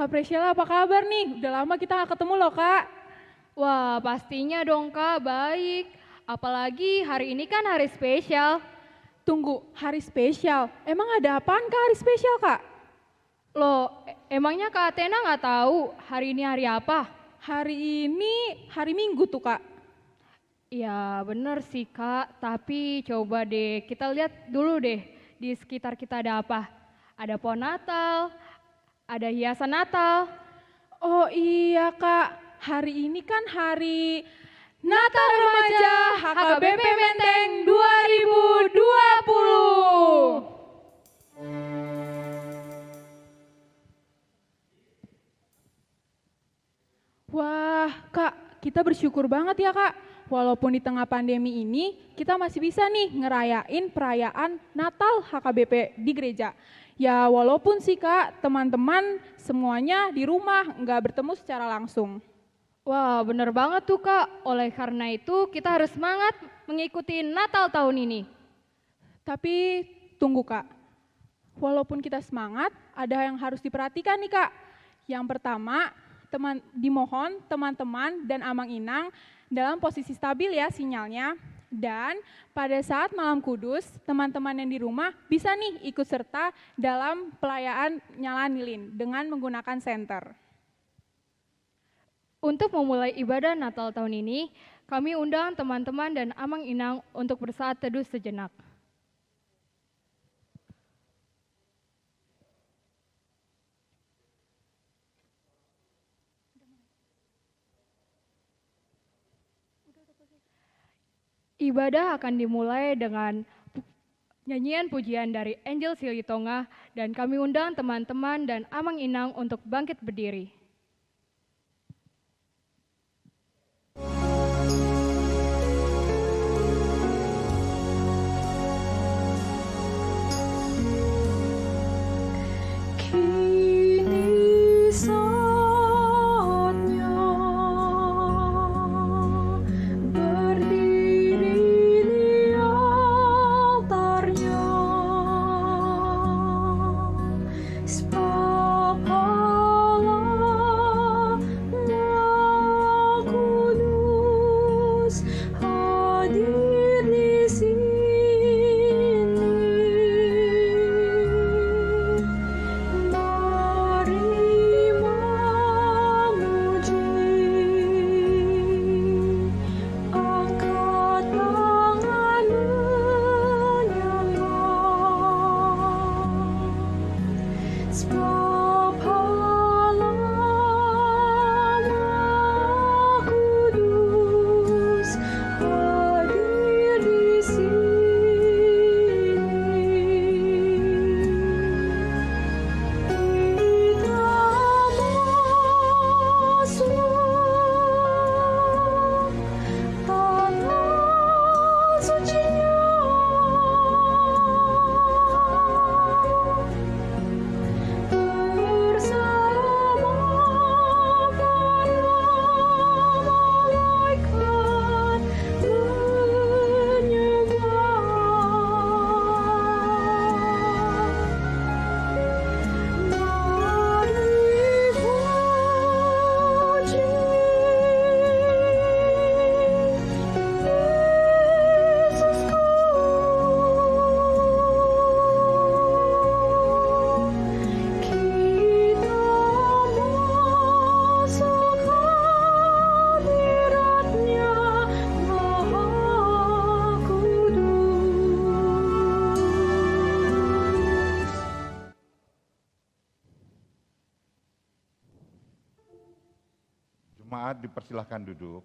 Kak Presyela apa kabar nih? Udah lama kita gak ketemu loh Kak. Wah, pastinya dong Kak, baik. Apalagi hari ini kan hari spesial. Tunggu, hari spesial. Emang ada apaan Kak hari spesial Kak? Loh, emangnya Kak Athena nggak tahu hari ini hari apa? Hari ini hari Minggu tuh Kak. Ya bener sih Kak, tapi coba deh kita lihat dulu deh di sekitar kita ada apa. Ada pohon Natal, ada hiasan Natal. Oh iya Kak, hari ini kan hari Natal Remaja HKBP Menteng 2020. Wah Kak, kita bersyukur banget ya Kak. Walaupun di tengah pandemi ini, kita masih bisa nih ngerayain perayaan Natal HKBP di gereja. Ya walaupun sih Kak, teman-teman semuanya di rumah nggak bertemu secara langsung. Wah bener banget tuh Kak, oleh karena itu kita harus semangat mengikuti Natal tahun ini. Tapi tunggu Kak, walaupun kita semangat, ada yang harus diperhatikan nih Kak. Yang pertama, dimohon teman-teman dan Amang Inang dalam posisi stabil ya sinyalnya. Dan pada saat malam kudus, teman-teman yang di rumah bisa nih ikut serta dalam perayaan nyala lilin dengan menggunakan senter. Untuk memulai ibadah Natal tahun ini, kami undang teman-teman dan Amang Inang untuk bersaat teduh sejenak. Ibadah akan dimulai dengan nyanyian pujian dari Angel Silitonga dan kami undang teman-teman dan Amang Inang untuk bangkit berdiri. Jemaat dipersilahkan duduk.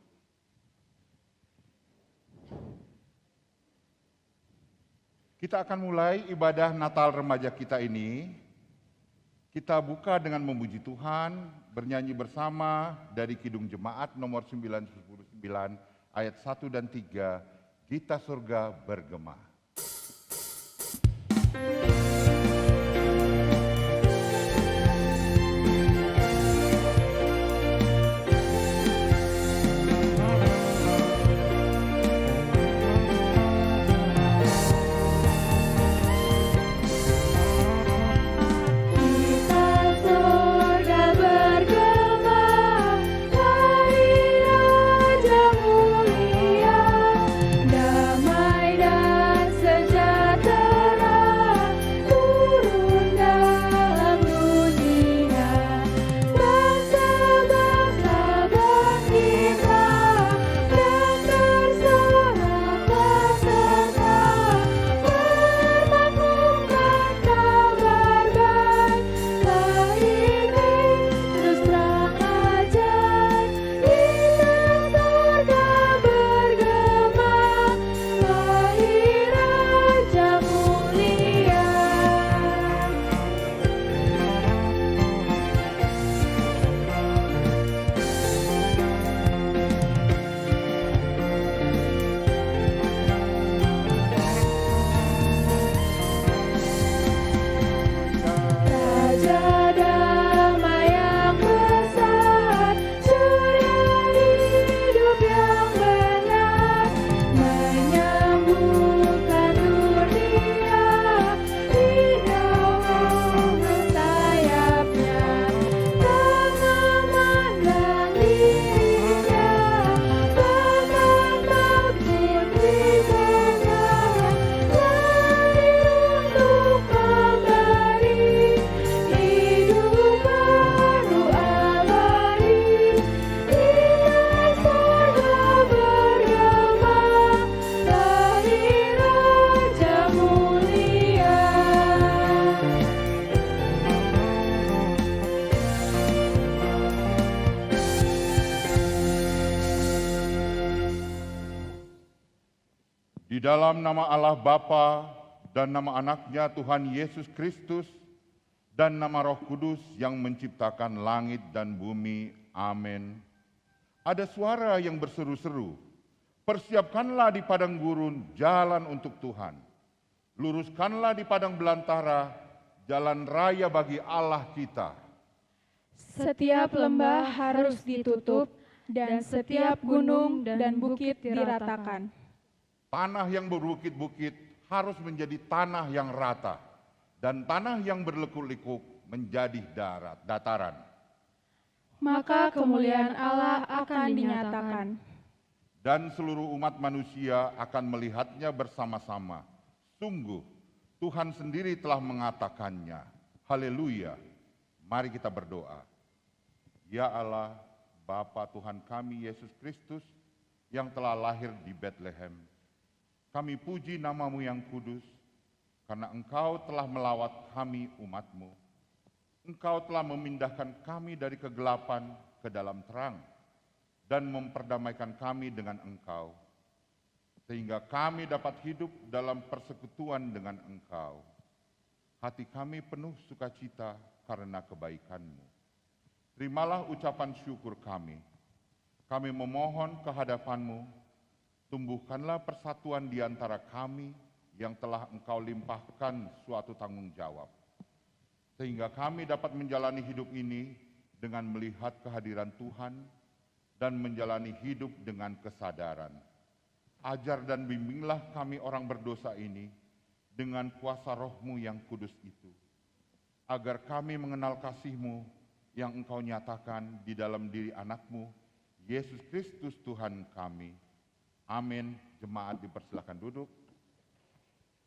Kita akan mulai ibadah Natal remaja kita ini. Kita buka dengan memuji Tuhan, bernyanyi bersama dari Kidung Jemaat nomor 999 ayat 1 dan 3, Gita Surga Bergema. Kita surga Di dalam nama Allah Bapa dan nama anaknya Tuhan Yesus Kristus dan nama Roh Kudus yang menciptakan langit dan bumi. Amin. Ada suara yang berseru-seru, persiapkanlah di padang gurun jalan untuk Tuhan. Luruskanlah di padang belantara jalan raya bagi Allah kita. Setiap lembah harus ditutup dan setiap gunung dan bukit diratakan. Tanah yang berbukit-bukit harus menjadi tanah yang rata, dan tanah yang berlekuk-lekuk menjadi dataran. Maka kemuliaan Allah akan dinyatakan. Dan seluruh umat manusia akan melihatnya bersama-sama. Sungguh, Tuhan sendiri telah mengatakannya. Haleluya. Mari kita berdoa. Ya Allah, Bapa Tuhan kami Yesus Kristus yang telah lahir di Bethlehem, kami puji nama-Mu yang kudus, karena Engkau telah melawat kami umat-Mu. Engkau telah memindahkan kami dari kegelapan ke dalam terang, dan memperdamaikan kami dengan Engkau, sehingga kami dapat hidup dalam persekutuan dengan Engkau. Hati kami penuh sukacita karena kebaikan-Mu. Terimalah ucapan syukur kami. Kami memohon ke hadapan-Mu, tumbuhkanlah persatuan di antara kami yang telah Engkau limpahkan suatu tanggung jawab, sehingga kami dapat menjalani hidup ini dengan melihat kehadiran Tuhan dan menjalani hidup dengan kesadaran. Ajar dan bimbinglah kami orang berdosa ini dengan kuasa Roh-Mu yang kudus itu, agar kami mengenal kasih-Mu yang Engkau nyatakan di dalam diri anak-Mu, Yesus Kristus Tuhan kami. Amin. Jemaat dipersilakan duduk.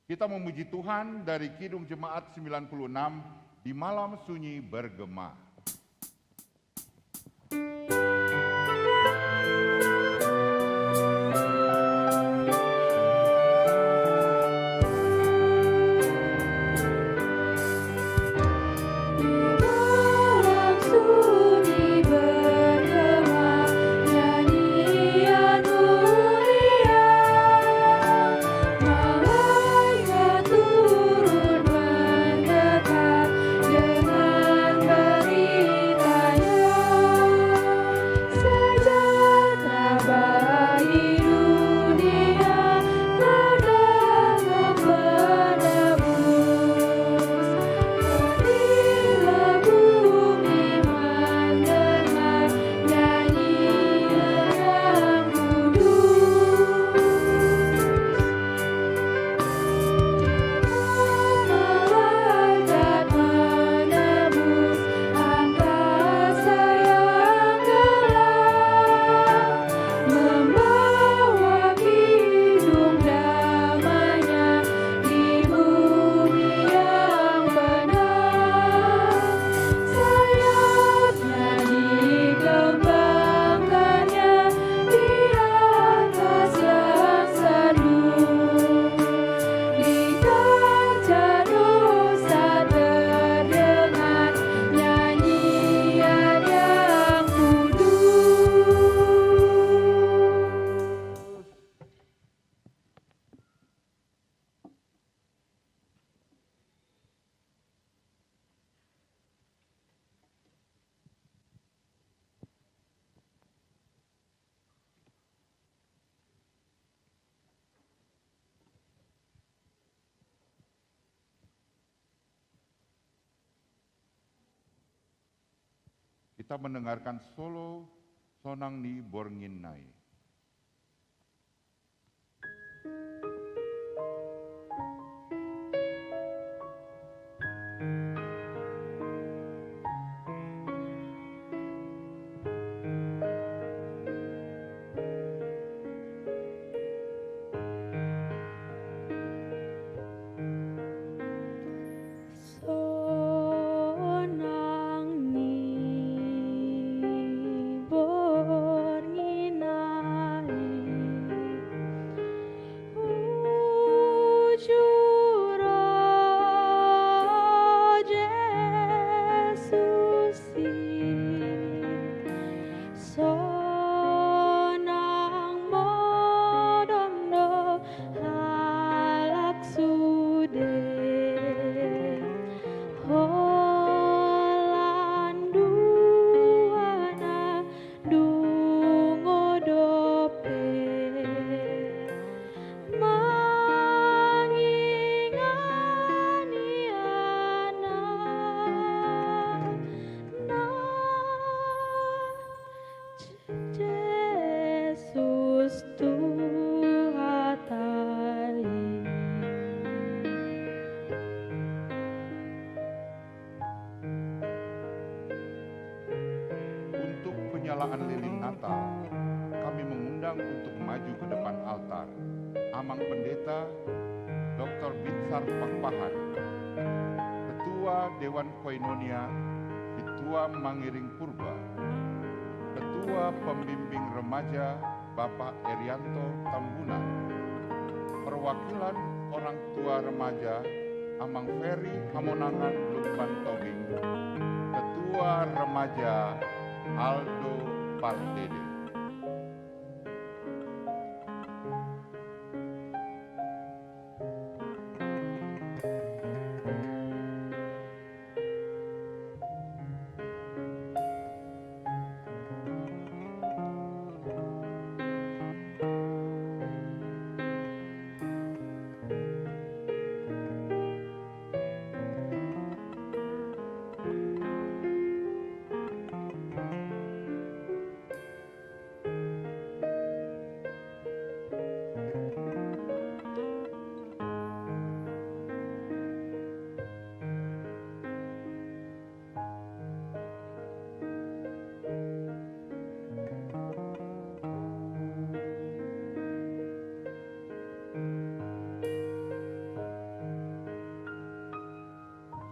Kita memuji Tuhan dari Kidung Jemaat 96, di malam sunyi bergema. Kita mendengarkan solo Sonang Ni Bornginai. Sonang ni borngina penyalaan lilin Natal, kami mengundang untuk maju ke depan altar Amang Pendeta Dr. Binsar Pakpahan, Ketua Dewan Koinonia Ketua Mangiring Purba, Ketua Pembimbing Remaja Bapak Erianto Tambunan, perwakilan orang tua remaja Amang Ferry Hamonangan Lukman Tobing, Ketua Remaja Aldo Pardede.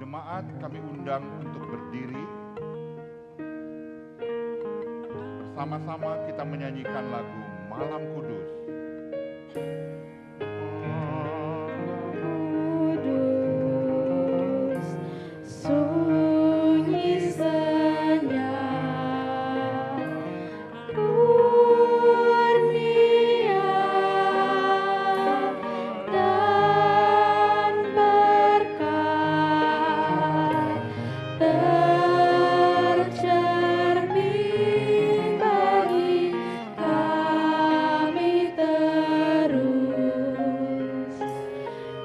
Jemaat kami undang untuk berdiri. Bersama-sama kita menyanyikan lagu Malam Kudus. Kudus, sunyi senyap, kurnia dan berkat tercermin bagi kami terus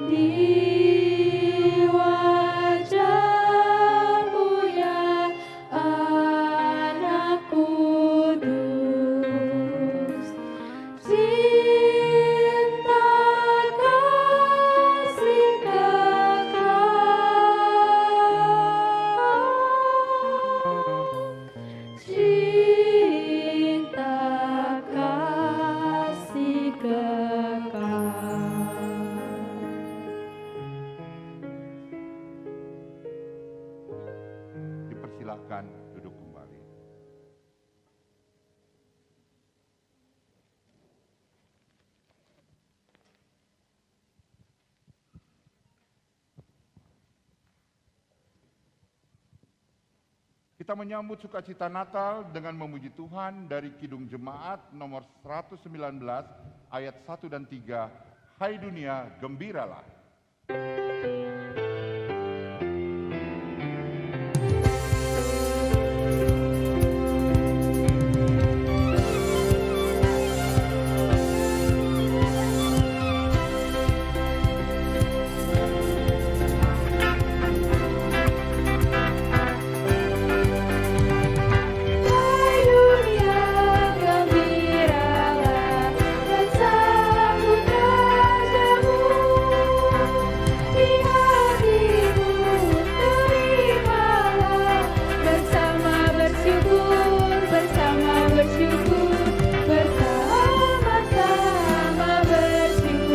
di wajah-Mu ya Anak Kudus, cinta kasih kekal, cinta kasih kekal. Dipersilakan duduk kembali. Kita menyambut sukacita Natal dengan memuji Tuhan dari Kidung Jemaat nomor 119 ayat 1 dan 3. Hai dunia, gembiralah. Hai dunia, gembiralah dan sambut Raja-Mu. Di hatimu terimalah bersama bersyukur, bersama-sama bersyukur.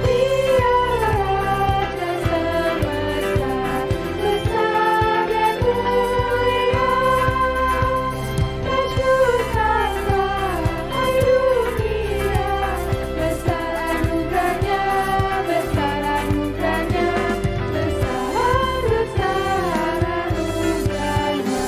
Dia Raja semesta, besar dan mulia. Masyurkanlah, hai dunia, besar anugerahnya, besar anugerahnya, besar anugerahnya.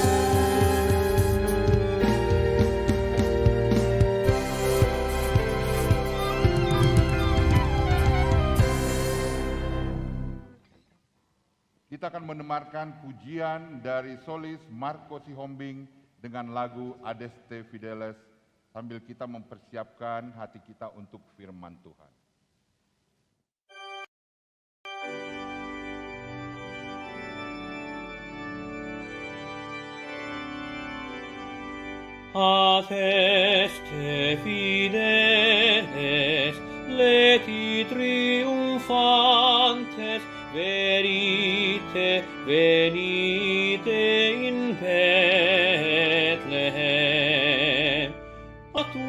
Kita akan mendengarkan pujian dari solis Marco Sihombing dengan lagu Adeste Fideles sambil kita mempersiapkan hati kita untuk firman Tuhan. Adeste fideles, leti triumphali, infantes, verite, venite in Bethlehem. A tu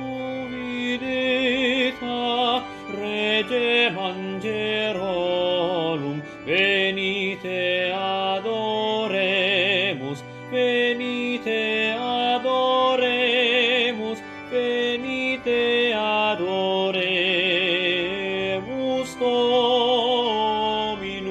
vidita, Regem Angelum, venite adoremus, venite adoremus, venite adoremus Dominum.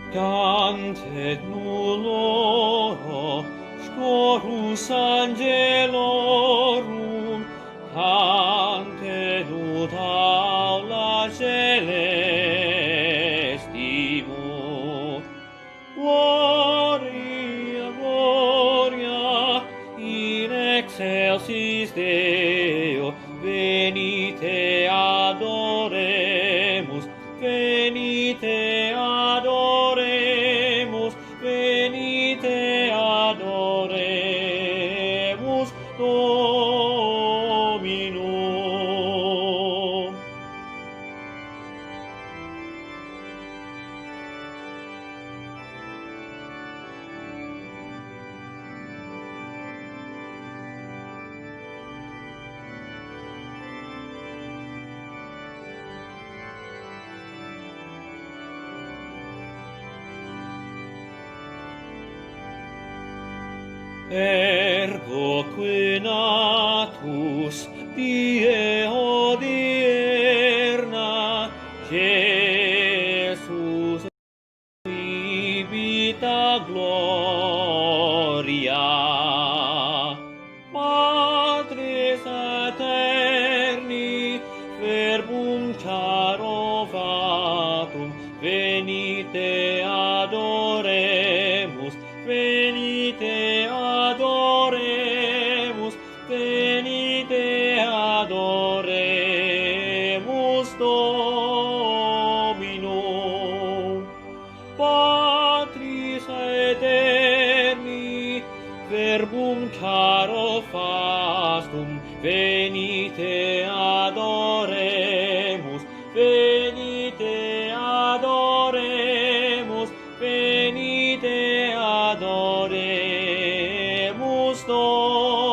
Cantet nulloro, scorus angelorum, cantet ut aula celestibus. Gloria, gloria, in excelsis Deo, venite adoremus, venite adoremus, venite adoremus Dominum. Ergo qui natus die odierna, Jesus vita gloria. Patris aeterni, verbum caro fatum, venite adoremus, venite adoremus, venite adoremus Dominum. Patris aeterni, verbum caro fastum, venite adoremus, venite adoremus, venite adoremus Dominum.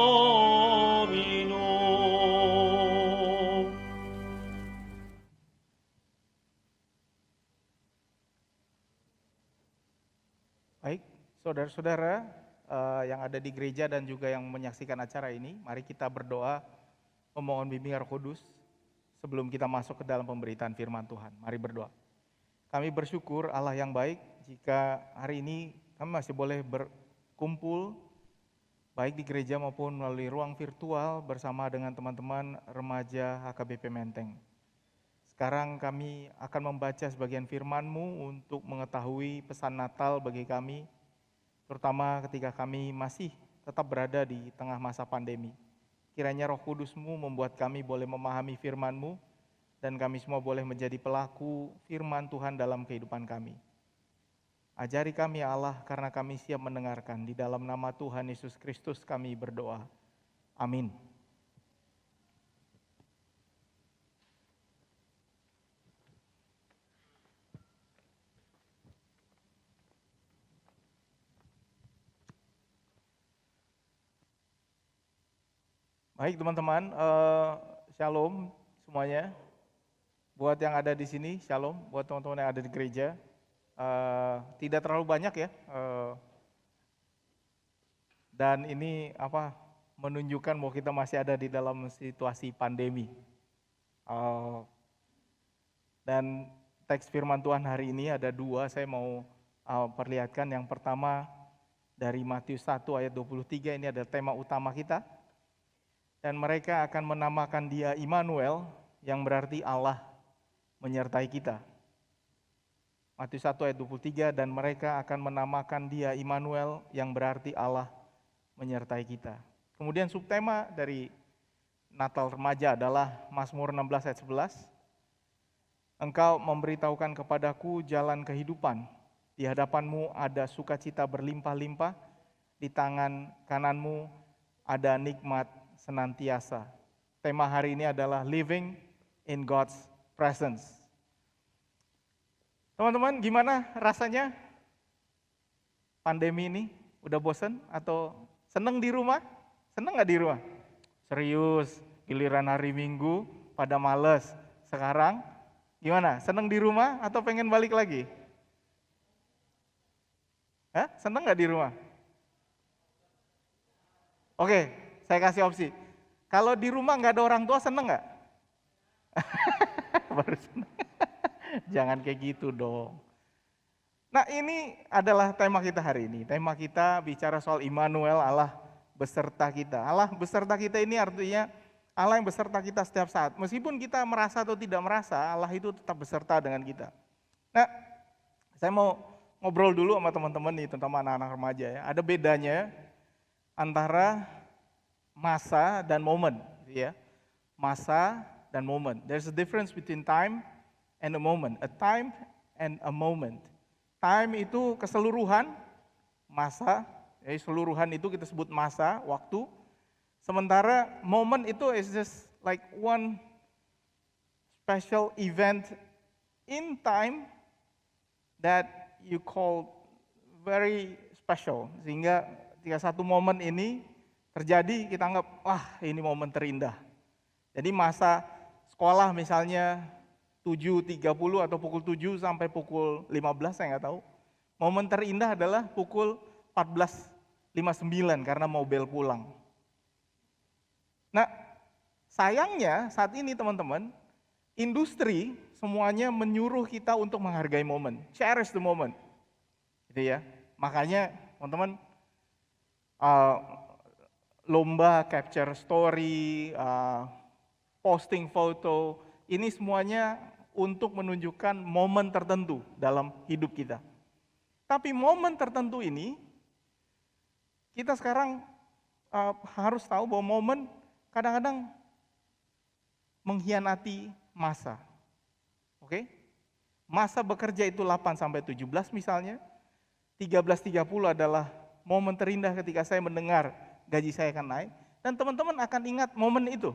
Baik, saudara-saudara yang ada di gereja dan juga yang menyaksikan acara ini, mari kita berdoa memohon bimbingan Roh Kudus sebelum kita masuk ke dalam pemberitaan firman Tuhan. Mari berdoa. Kami bersyukur Allah yang baik jika hari ini kami masih boleh berkumpul baik di gereja maupun melalui ruang virtual bersama dengan teman-teman remaja HKBP Menteng. Sekarang kami akan membaca sebagian firman-Mu untuk mengetahui pesan Natal bagi kami, terutama ketika kami masih tetap berada di tengah masa pandemi. Kiranya Roh Kudus-Mu membuat kami boleh memahami firman-Mu, dan kami semua boleh menjadi pelaku firman Tuhan dalam kehidupan kami. Ajari kami ya Allah, karena kami siap mendengarkan. Di dalam nama Tuhan Yesus Kristus kami berdoa. Amin. Baik teman-teman, shalom semuanya. Buat yang ada di sini, shalom. Buat teman-teman yang ada di gereja, tidak terlalu banyak ya. Dan ini menunjukkan bahwa kita masih ada di dalam situasi pandemi. Dan teks firman Tuhan hari ini ada dua, saya mau perlihatkan. Yang pertama dari Matius 1 ayat 23, ini ada tema utama kita. Dan mereka akan menamakan dia Immanuel, yang berarti Allah menyertai kita. Matius 1 ayat 23, dan mereka akan menamakan dia Immanuel, yang berarti Allah menyertai kita. Kemudian subtema dari Natal remaja adalah Mazmur 16 ayat 11. Engkau memberitahukan kepadaku jalan kehidupan. Di hadapanmu ada sukacita berlimpah-limpah. Di tangan kananmu ada nikmat senantiasa. Tema hari ini adalah Living in God's Presence. Teman-teman, gimana rasanya pandemi ini? Udah bosen atau seneng di rumah? Seneng nggak di rumah? Serius, giliran hari Minggu pada males. Sekarang gimana? Seneng di rumah atau pengen balik lagi? Hah? Seneng nggak di rumah? Oke, saya kasih opsi. Kalau di rumah nggak ada orang tua, seneng nggak? Baru seneng. Jangan kayak gitu dong. Nah, ini adalah tema kita hari ini. Tema kita bicara soal Immanuel, Allah beserta kita. Allah beserta kita ini artinya Allah yang beserta kita setiap saat. Meskipun kita merasa atau tidak merasa, Allah itu tetap beserta dengan kita. Nah, saya mau ngobrol dulu sama teman-teman nih, terutama anak-anak remaja ya. Ada bedanya antara masa dan momen, ya. Masa dan momen. There's a difference between time and a moment. A time and a moment. Time itu keseluruhan, masa, jadi seluruhan itu kita sebut masa, waktu. Sementara moment itu is just like one special event in time that you call very special. Sehingga ketika satu momen ini terjadi, kita anggap, wah ini momen terindah. Jadi masa sekolah misalnya 7.30 atau pukul 7 sampai pukul 15, saya nggak tahu. Momen terindah adalah pukul 14.59 karena mau bel pulang. Nah, sayangnya saat ini teman-teman, industri semuanya menyuruh kita untuk menghargai momen. Cherish the moment. Gitu ya. Makanya teman-teman, lomba capture story, posting foto, ini semuanya untuk menunjukkan momen tertentu dalam hidup kita. Tapi momen tertentu ini, kita sekarang harus tahu bahwa momen kadang-kadang mengkhianati masa. Oke? Masa bekerja itu 8 sampai 17 misalnya. 13.30 adalah momen terindah ketika saya mendengar gaji saya akan naik. Dan teman-teman akan ingat momen itu.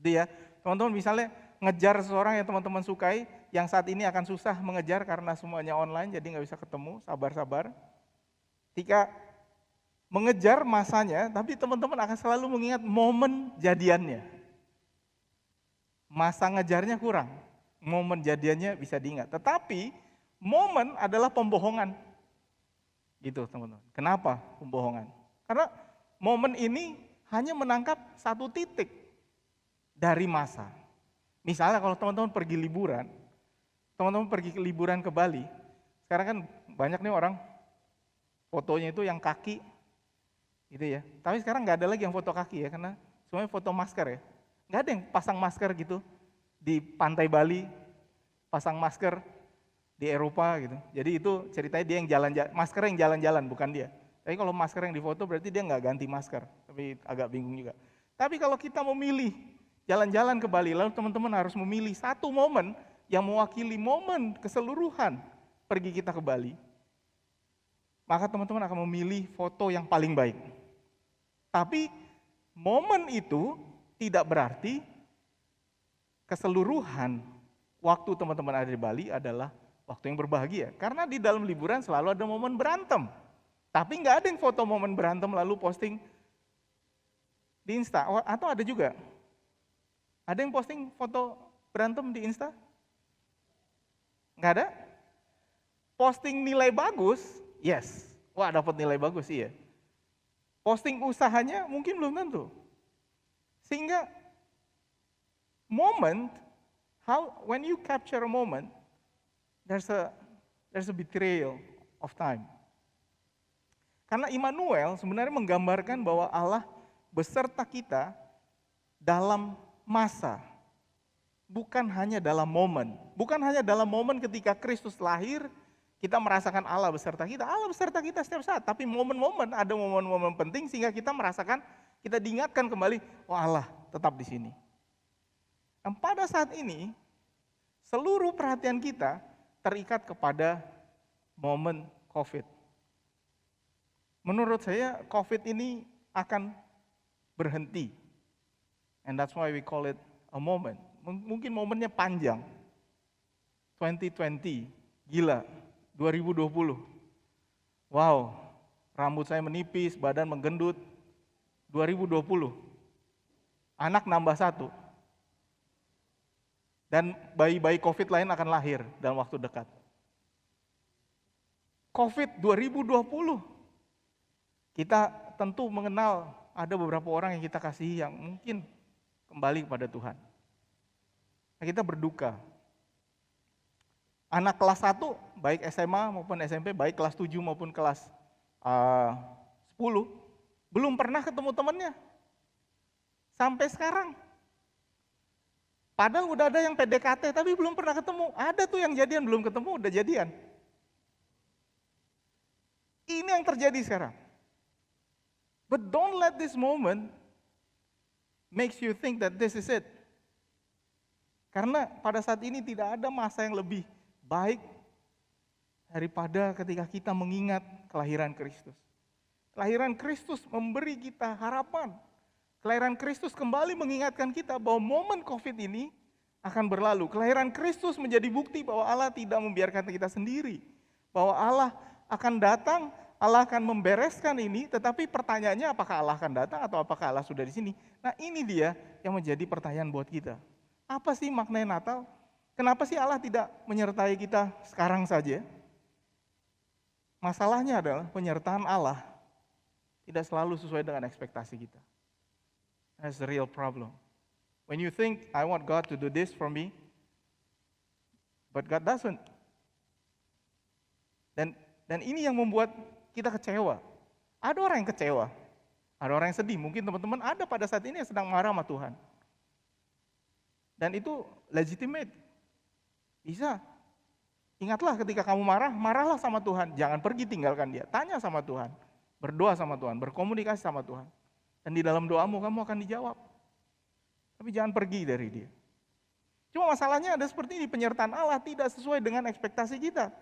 Gitu ya. Teman-teman misalnya ngejar seseorang yang teman-teman sukai, yang saat ini akan susah mengejar karena semuanya online, jadi nggak bisa ketemu, sabar-sabar. Ketika mengejar masanya, tapi teman-teman akan selalu mengingat momen jadiannya. Masa ngejarnya kurang, momen jadiannya bisa diingat. Tetapi momen adalah pembohongan. Gitu teman-teman. Kenapa pembohongan? Karena momen ini hanya menangkap satu titik dari masa. Misalnya kalau teman-teman pergi liburan, teman-teman pergi liburan ke Bali, sekarang kan banyak nih orang fotonya itu yang kaki, gitu ya. Tapi sekarang nggak ada lagi yang foto kaki ya, karena semuanya foto masker ya. Nggak ada yang pasang masker gitu di pantai Bali, pasang masker di Eropa gitu. Jadi itu ceritanya dia yang jalan-jalan, masker yang jalan-jalan bukan dia. Tapi kalau masker yang difoto berarti dia nggak ganti masker, tapi agak bingung juga. Tapi kalau kita memilih jalan-jalan ke Bali, lalu teman-teman harus memilih satu momen yang mewakili momen keseluruhan pergi kita ke Bali, maka teman-teman akan memilih foto yang paling baik. Tapi momen itu tidak berarti keseluruhan waktu teman-teman ada di Bali adalah waktu yang berbahagia. Karena di dalam liburan selalu ada momen berantem. Tapi nggak ada yang foto momen berantem lalu posting di Insta. Atau ada juga? Ada yang posting foto berantem di Insta? Nggak ada? Posting nilai bagus? Yes. Wah, dapat nilai bagus, iya. Posting usahanya mungkin belum tentu. Sehingga moment, when you capture a moment, there's a betrayal of time. Karena Immanuel sebenarnya menggambarkan bahwa Allah beserta kita dalam masa. bukan hanya dalam momen. Bukan hanya dalam momen ketika Kristus lahir, kita merasakan Allah beserta kita. Allah beserta kita setiap saat. Tapi momen-momen, ada momen-momen penting sehingga kita merasakan, kita diingatkan kembali, oh Allah tetap di sini. Dan pada saat ini, seluruh perhatian kita terikat kepada momen COVID. Menurut saya, COVID ini akan berhenti. And that's why we call it a moment. Mungkin momennya panjang. 2020, gila, 2020. Wow, rambut saya menipis, badan menggendut. 2020, anak nambah 1. Dan bayi-bayi COVID lain akan lahir dalam waktu dekat. COVID 2020, kita tentu mengenal ada beberapa orang yang kita kasihi yang mungkin kembali kepada Tuhan. Nah, kita berduka. Anak kelas 1, baik SMA maupun SMP, baik kelas 7 maupun kelas 10, belum pernah ketemu temannya. Sampai sekarang. Padahal udah ada yang PDKT, tapi belum pernah ketemu. Ada tuh yang jadian, belum ketemu, udah jadian. Ini yang terjadi sekarang. But don't let this moment makes you think that this is it. Karena pada saat ini tidak ada masa yang lebih baik daripada ketika kita mengingat kelahiran Kristus. Kelahiran Kristus memberi kita harapan. Kelahiran Kristus kembali mengingatkan kita bahwa momen COVID ini akan berlalu. Kelahiran Kristus menjadi bukti bahwa Allah tidak membiarkan kita sendiri. Bahwa Allah akan datang, Allah akan membereskan ini, tetapi pertanyaannya apakah Allah akan datang atau apakah Allah sudah di sini? Nah, ini dia yang menjadi pertanyaan buat kita. Apa sih maknanya Natal? Kenapa sih Allah tidak menyertai kita sekarang saja? Masalahnya adalah penyertaan Allah tidak selalu sesuai dengan ekspektasi kita. That's the real problem. When you think, I want God to do this for me, but God doesn't. Dan ini yang membuat kita kecewa. Ada orang yang kecewa, ada orang yang sedih. Mungkin teman-teman ada pada saat ini yang sedang marah sama Tuhan. Dan itu legitimate. Bisa. Ingatlah ketika kamu marah, marahlah sama Tuhan. Jangan pergi tinggalkan dia. Tanya sama Tuhan. Berdoa sama Tuhan. Berkomunikasi sama Tuhan. Dan di dalam doamu kamu akan dijawab. Tapi jangan pergi dari dia. Cuma masalahnya ada seperti ini. Penyertaan Allah tidak sesuai dengan ekspektasi kita.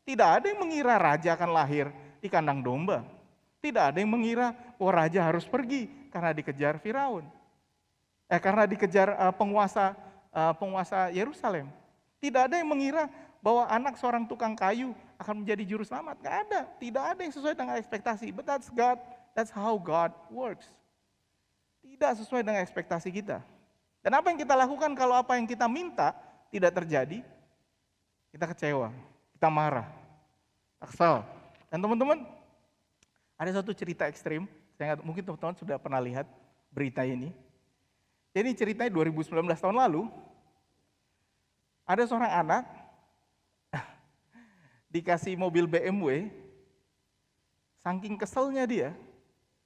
Tidak ada yang mengira raja akan lahir di kandang domba. Tidak ada yang mengira bahwa raja harus pergi karena dikejar Firaun. Karena dikejar penguasa Yerusalem. Tidak ada yang mengira bahwa anak seorang tukang kayu akan menjadi juru selamat. Nggak ada. Tidak ada yang sesuai dengan ekspektasi. But that's God. That's how God works. Tidak sesuai dengan ekspektasi kita. Dan apa yang kita lakukan kalau apa yang kita minta tidak terjadi? Kita kecewa, kita marah, kesal. Dan teman-teman, ada satu cerita ekstrim. Mungkin teman-teman sudah pernah lihat berita ini. Jadi ceritanya 2019 tahun lalu, ada seorang anak dikasih mobil BMW, saking keselnya dia,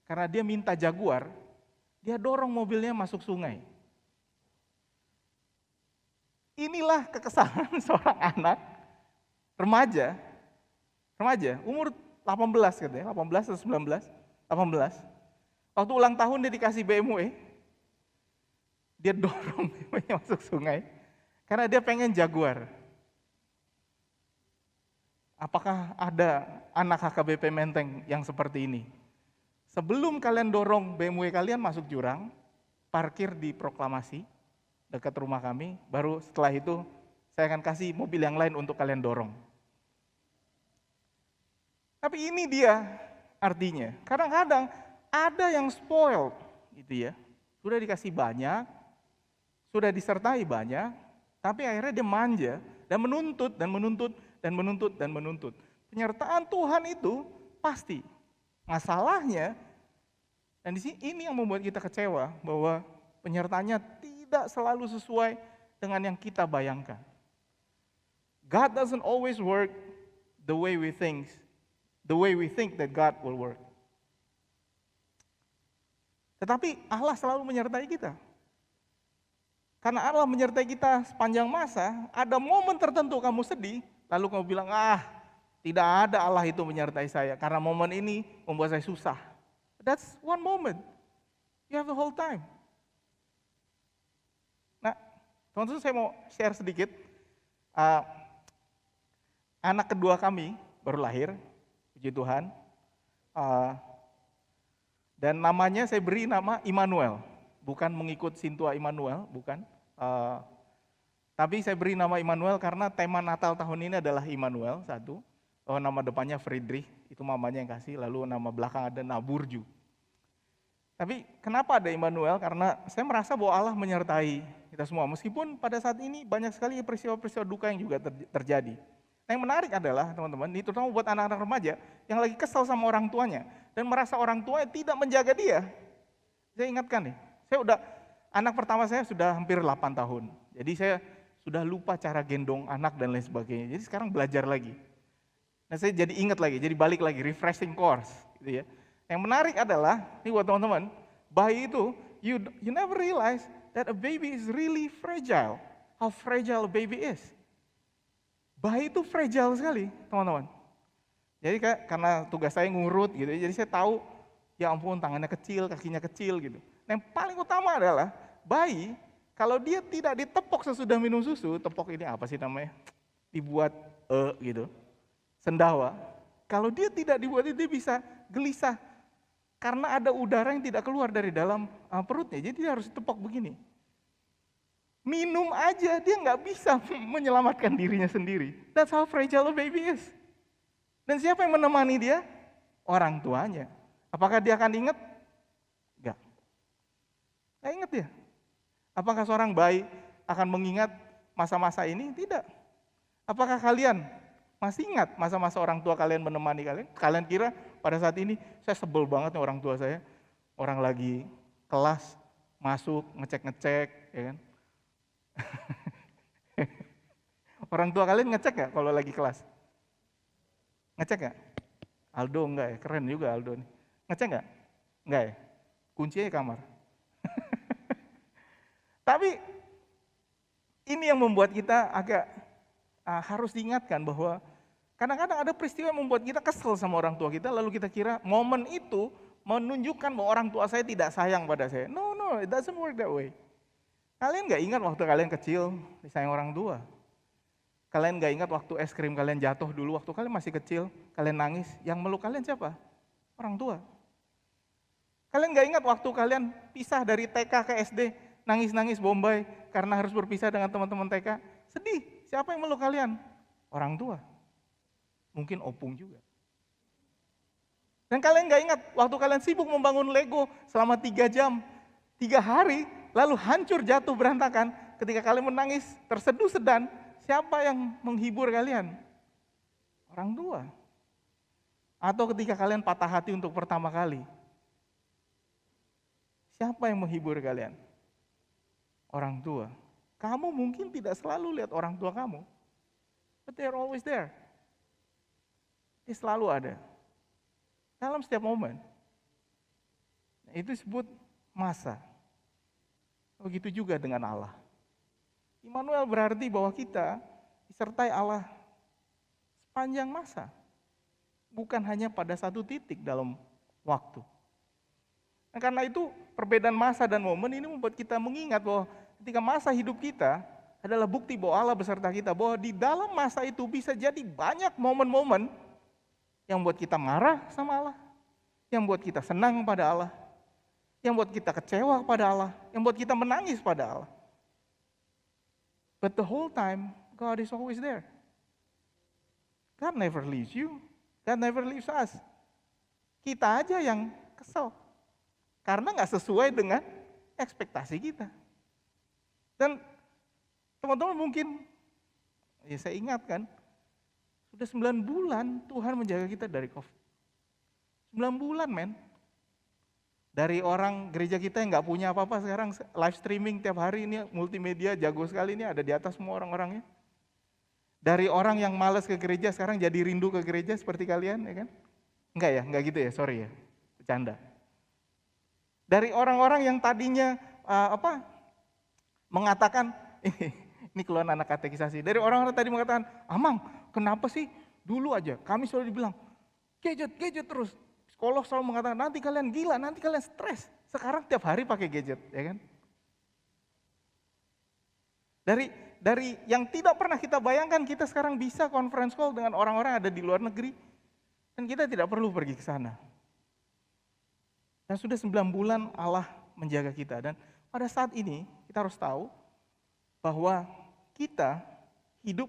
karena dia minta Jaguar, dia dorong mobilnya masuk sungai. Inilah kekesalan seorang anak, remaja, umur 18 katanya, 18 atau 19, 18. Waktu ulang tahun dia dikasih BMW, dia dorong BMW masuk sungai, karena dia pengen Jaguar. Apakah ada anak HKBP Menteng yang seperti ini? Sebelum kalian dorong BMW kalian masuk jurang, parkir di Proklamasi dekat rumah kami, baru setelah itu saya akan kasih mobil yang lain untuk kalian dorong. Tapi ini dia artinya. Kadang-kadang ada yang spoiled, gitu ya. Sudah dikasih banyak, sudah disertai banyak, tapi akhirnya dia manja dan menuntut dan menuntut dan menuntut dan menuntut. Penyertaan Tuhan itu pasti. Masalahnya, dan di sini ini yang membuat kita kecewa bahwa penyertaannya tidak selalu sesuai dengan yang kita bayangkan. God doesn't always work the way we think that God will work. Tetapi Allah selalu menyertai kita. Karena Allah menyertai kita sepanjang masa, ada momen tertentu kamu sedih, lalu kamu bilang, tidak ada Allah itu menyertai saya, karena momen ini membuat saya susah. That's one moment. You have the whole time. Nah, teman-teman saya mau share sedikit. Anak kedua kami baru lahir, puji Tuhan. Dan namanya saya beri nama Immanuel. Bukan mengikut Sintua Immanuel, bukan. Tapi saya beri nama Immanuel karena tema Natal tahun ini adalah Immanuel, satu. Nama depannya Friedrich, itu mamanya yang kasih. Lalu nama belakang ada Naburju. Tapi kenapa ada Immanuel? Karena saya merasa bahwa Allah menyertai kita semua. Meskipun pada saat ini banyak sekali peristiwa-peristiwa duka yang juga terjadi. Nah, yang menarik adalah teman-teman, ini terutama buat anak-anak remaja yang lagi kesal sama orang tuanya dan merasa orang tuanya tidak menjaga dia. Saya ingatkan nih, anak pertama saya sudah hampir 8 tahun. Jadi saya sudah lupa cara gendong anak dan lain sebagainya. Jadi sekarang belajar lagi. Nah, saya jadi ingat lagi, jadi balik lagi, refreshing course gitu ya. Yang menarik adalah, ini buat teman-teman, bayi itu, you never realize that a baby is really fragile. How fragile a baby is. Bayi itu fragile sekali, teman-teman. Jadi karena tugas saya ngurut gitu, jadi saya tahu, ya ampun tangannya kecil, kakinya kecil gitu. Nah, yang paling utama adalah, bayi, kalau dia tidak ditepok sesudah minum susu, tepok ini apa sih namanya? Dibuat gitu, sendawa. Kalau dia tidak dibuat itu, dia bisa gelisah. Karena ada udara yang tidak keluar dari dalam perutnya, jadi dia harus ditepok begini. Minum aja, dia nggak bisa menyelamatkan dirinya sendiri. That's how fragile a baby is. Dan siapa yang menemani dia? Orang tuanya. Apakah dia akan ingat? Enggak. Nggak ingat dia. Apakah seorang bayi akan mengingat masa-masa ini? Tidak. Apakah kalian masih ingat masa-masa orang tua kalian menemani kalian? Kalian kira pada saat ini saya sebel banget nih orang tua saya. Orang lagi kelas, masuk, ngecek-ngecek, ya kan? Orang tua kalian ngecek gak kalau lagi kelas? Ngecek gak? Aldo enggak ya? Keren juga Aldo nih. Ngecek gak? Enggak ya? Kuncinya kamar. Tapi ini yang membuat kita agak harus diingatkan bahwa kadang-kadang ada peristiwa yang membuat kita kesel sama orang tua kita, lalu kita kira momen itu menunjukkan bahwa orang tua saya tidak sayang pada saya. No, it doesn't work that way. Kalian gak ingat waktu kalian kecil disayang orang tua? Kalian gak ingat waktu es krim kalian jatuh dulu, waktu kalian masih kecil, kalian nangis, yang meluk kalian siapa? Orang tua. Kalian gak ingat waktu kalian pisah dari TK ke SD, nangis-nangis Bombay karena harus berpisah dengan teman-teman TK? Sedih, siapa yang meluk kalian? Orang tua. Mungkin opung juga. Dan kalian gak ingat waktu kalian sibuk membangun Lego selama 3 jam, 3 hari, lalu hancur jatuh berantakan, ketika kalian menangis terseduh sedan, siapa yang menghibur kalian? Orang tua. Atau ketika kalian patah hati untuk pertama kali, siapa yang menghibur kalian? Orang tua. Kamu mungkin tidak selalu lihat orang tua kamu, but they're always there. Dia selalu ada. Dalam setiap momen. Itu disebut masa. Begitu juga dengan Allah. Immanuel berarti bahwa kita disertai Allah sepanjang masa. Bukan hanya pada satu titik dalam waktu. Nah, karena itu perbedaan masa dan momen ini membuat kita mengingat bahwa ketika masa hidup kita adalah bukti bahwa Allah beserta kita. Bahwa di dalam masa itu bisa jadi banyak momen-momen yang buat kita marah sama Allah, yang buat kita senang pada Allah, yang buat kita kecewa pada Allah, yang buat kita menangis pada Allah. But the whole time, God is always there. God never leaves you, God never leaves us. Kita aja yang kesel, karena nggak sesuai dengan ekspektasi kita. Dan teman-teman mungkin, ya saya ingatkan, sudah 9 bulan Tuhan menjaga kita dari COVID. 9 bulan men. Dari orang gereja kita yang nggak punya apa-apa sekarang live streaming tiap hari ini multimedia jago sekali ini ada di atas semua orang-orangnya. Dari orang yang malas ke gereja sekarang jadi rindu ke gereja seperti kalian ya kan? Enggak ya, enggak gitu ya, sorry ya, bercanda. Dari orang-orang yang tadinya mengatakan, ini keluhan anak katekisasi, dari orang-orang tadi mengatakan, Amang, kenapa sih dulu aja kami selalu dibilang, gadget terus. Psikolog selalu mengatakan, nanti kalian gila, nanti kalian stres. Sekarang tiap hari pakai gadget, ya kan? Dari yang tidak pernah kita bayangkan, kita sekarang bisa conference call dengan orang-orang yang ada di luar negeri, dan kita tidak perlu pergi ke sana. Dan sudah 9 bulan Allah menjaga kita. Dan pada saat ini kita harus tahu bahwa kita hidup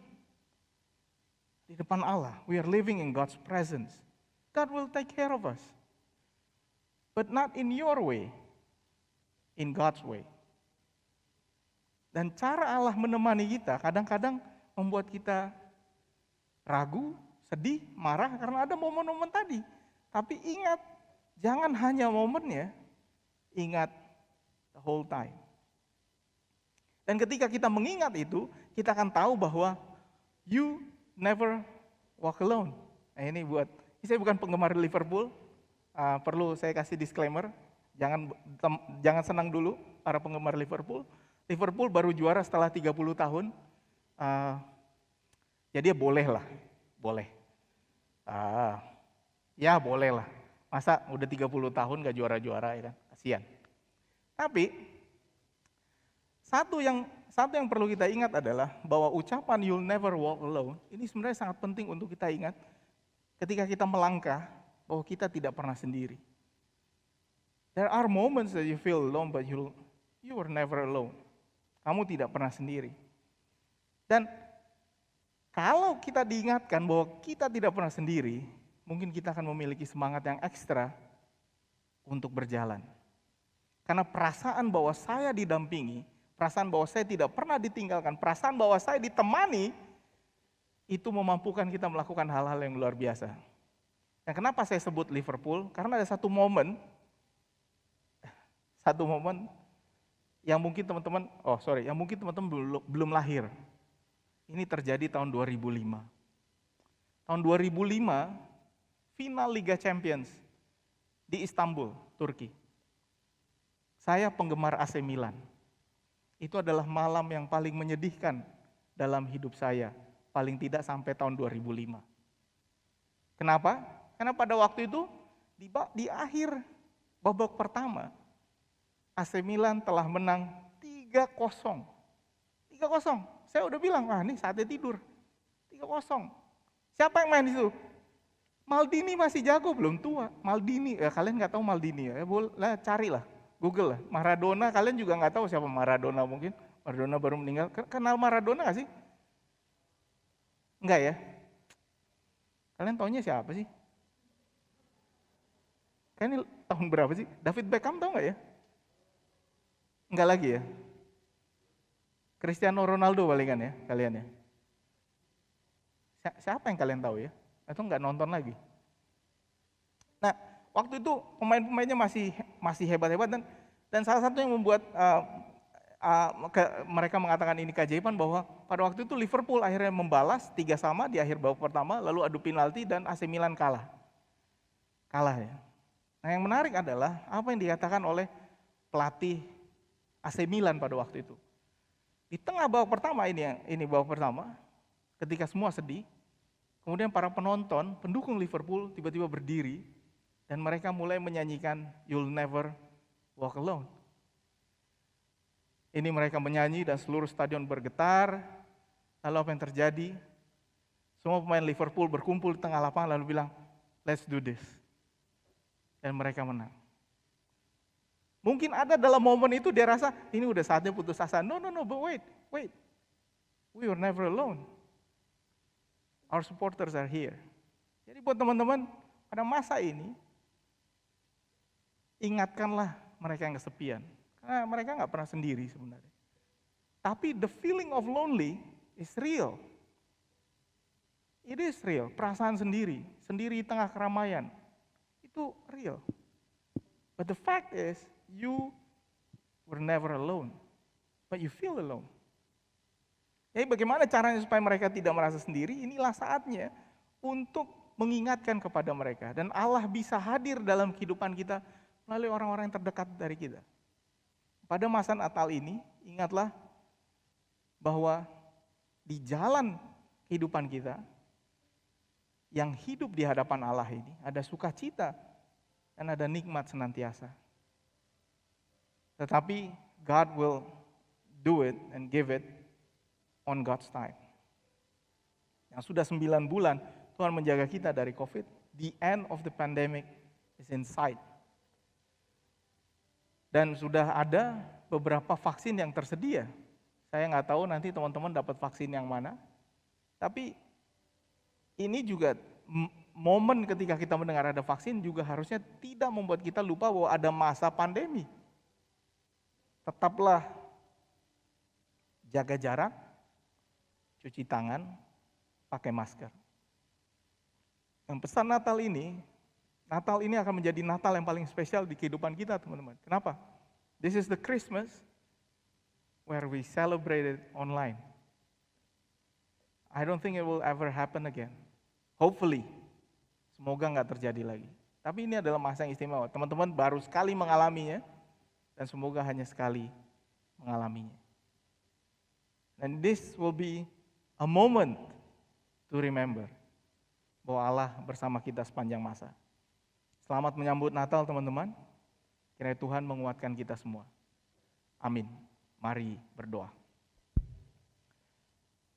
di depan Allah. We are living in God's presence. God will take care of us. But not in your way, in God's way. Dan cara Allah menemani kita kadang-kadang membuat kita ragu, sedih, marah karena ada momen-momen tadi. Tapi ingat, jangan hanya momennya, ingat the whole time. Dan ketika kita mengingat itu, kita akan tahu bahwa you never walk alone. Nah ini saya bukan penggemar Liverpool, perlu saya kasih disclaimer, jangan senang dulu para penggemar Liverpool. Liverpool baru juara setelah 30 tahun, jadi ya boleh. Ya boleh lah. Masa udah 30 tahun gak juara-juara ya kan, kasihan. Tapi satu yang perlu kita ingat adalah bahwa ucapan you'll never walk alone ini sebenarnya sangat penting untuk kita ingat ketika kita melangkah bahwa kita tidak pernah sendiri. There are moments that you feel alone, but you were never alone. Kamu tidak pernah sendiri. Dan kalau kita diingatkan bahwa kita tidak pernah sendiri, mungkin kita akan memiliki semangat yang ekstra untuk berjalan. Karena perasaan bahwa saya didampingi, perasaan bahwa saya tidak pernah ditinggalkan, perasaan bahwa saya ditemani, itu memampukan kita melakukan hal-hal yang luar biasa. Dan kenapa saya sebut Liverpool? Karena ada satu momen yang mungkin teman-teman, belum lahir. Ini terjadi tahun 2005. Tahun 2005, final Liga Champions di Istanbul, Turki. Saya penggemar AC Milan. Itu adalah malam yang paling menyedihkan dalam hidup saya, paling tidak sampai tahun 2005. Kenapa? Karena pada waktu itu, di akhir babak pertama, AC Milan telah menang 3-0. 3-0. Saya udah bilang, ini saatnya tidur. 3-0. Siapa yang main di situ? Maldini masih jago, belum tua. Maldini, kalian nggak tahu Maldini ya? Boleh carilah, Google lah. Maradona, kalian juga nggak tahu siapa Maradona mungkin. Maradona baru meninggal. Kenal Maradona nggak sih? Enggak ya? Kalian taunya siapa sih? Kalian ini tahun berapa sih? David Beckham tahu nggak ya? Enggak lagi ya? Cristiano Ronaldo palingan ya, kalian ya? Siapa yang kalian tahu ya? Atau enggak nonton lagi? Nah, waktu itu pemain-pemainnya masih hebat-hebat dan salah satu yang membuat mereka mengatakan ini keajaiban bahwa pada waktu itu Liverpool akhirnya membalas 3-3 di akhir babak pertama, lalu adu penalti dan AC Milan kalah. Kalah ya. Nah, yang menarik adalah apa yang dikatakan oleh pelatih AC Milan pada waktu itu. Di tengah babak pertama ini babak pertama, ketika semua sedih, kemudian para penonton, pendukung Liverpool tiba-tiba berdiri dan mereka mulai menyanyikan You'll Never Walk Alone. Ini mereka menyanyi dan seluruh stadion bergetar. Lalu apa yang terjadi? Semua pemain Liverpool berkumpul di tengah lapangan lalu bilang, let's do this. Dan mereka menang. Mungkin ada dalam momen itu dia rasa, ini udah saatnya putus asa. No, but wait. We were never alone. Our supporters are here. Jadi buat teman-teman, pada masa ini, ingatkanlah mereka yang kesepian. Karena mereka nggak pernah sendiri sebenarnya. Tapi the feeling of lonely is real. It is real, perasaan sendiri di tengah keramaian. Itu real. But the fact is, you were never alone, but you feel alone. Jadi bagaimana caranya supaya mereka tidak merasa sendiri? Inilah saatnya untuk mengingatkan kepada mereka. Dan Allah bisa hadir dalam kehidupan kita melalui orang-orang yang terdekat dari kita. Pada masa Natal ini, ingatlah bahwa di jalan kehidupan kita, yang hidup di hadapan Allah ini ada sukacita dan ada nikmat senantiasa. Tetapi God will do it and give it on God's time. Yang sudah 9 bulan Tuhan menjaga kita dari COVID, the end of the pandemic is in sight. Dan sudah ada beberapa vaksin yang tersedia. Saya nggak tahu nanti teman-teman dapat vaksin yang mana. Tapi ini juga momen ketika kita mendengar ada vaksin juga harusnya tidak membuat kita lupa bahwa ada masa pandemi. Tetaplah jaga jarak, cuci tangan, pakai masker. Yang pesan Natal ini akan menjadi Natal yang paling spesial di kehidupan kita, teman-teman. Kenapa? This is the Christmas where we celebrate it online. I don't think it will ever happen again. Hopefully, semoga nggak terjadi lagi. Tapi ini adalah masa yang istimewa. Teman-teman baru sekali mengalaminya, dan semoga hanya sekali mengalaminya. And this will be a moment to remember bahwa Allah bersama kita sepanjang masa. Selamat menyambut Natal, teman-teman. Kiranya Tuhan menguatkan kita semua. Amin. Mari berdoa.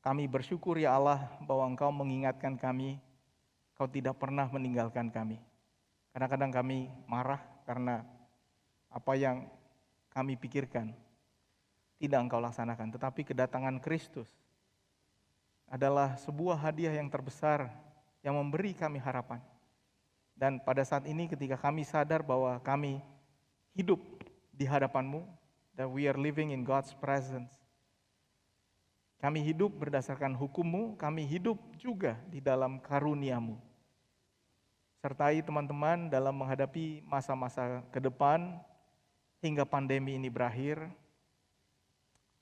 Kami bersyukur ya Allah bahwa Engkau mengingatkan kami, Kau tidak pernah meninggalkan kami. Kadang-kadang kami marah karena apa yang kami pikirkan tidak Engkau laksanakan. Tetapi kedatangan Kristus adalah sebuah hadiah yang terbesar yang memberi kami harapan. Dan pada saat ini ketika kami sadar bahwa kami hidup di hadapan-Mu, that we are living in God's presence. Kami hidup berdasarkan hukum-Mu, kami hidup juga di dalam karunia-Mu. Sertai teman-teman dalam menghadapi masa-masa ke depan hingga pandemi ini berakhir.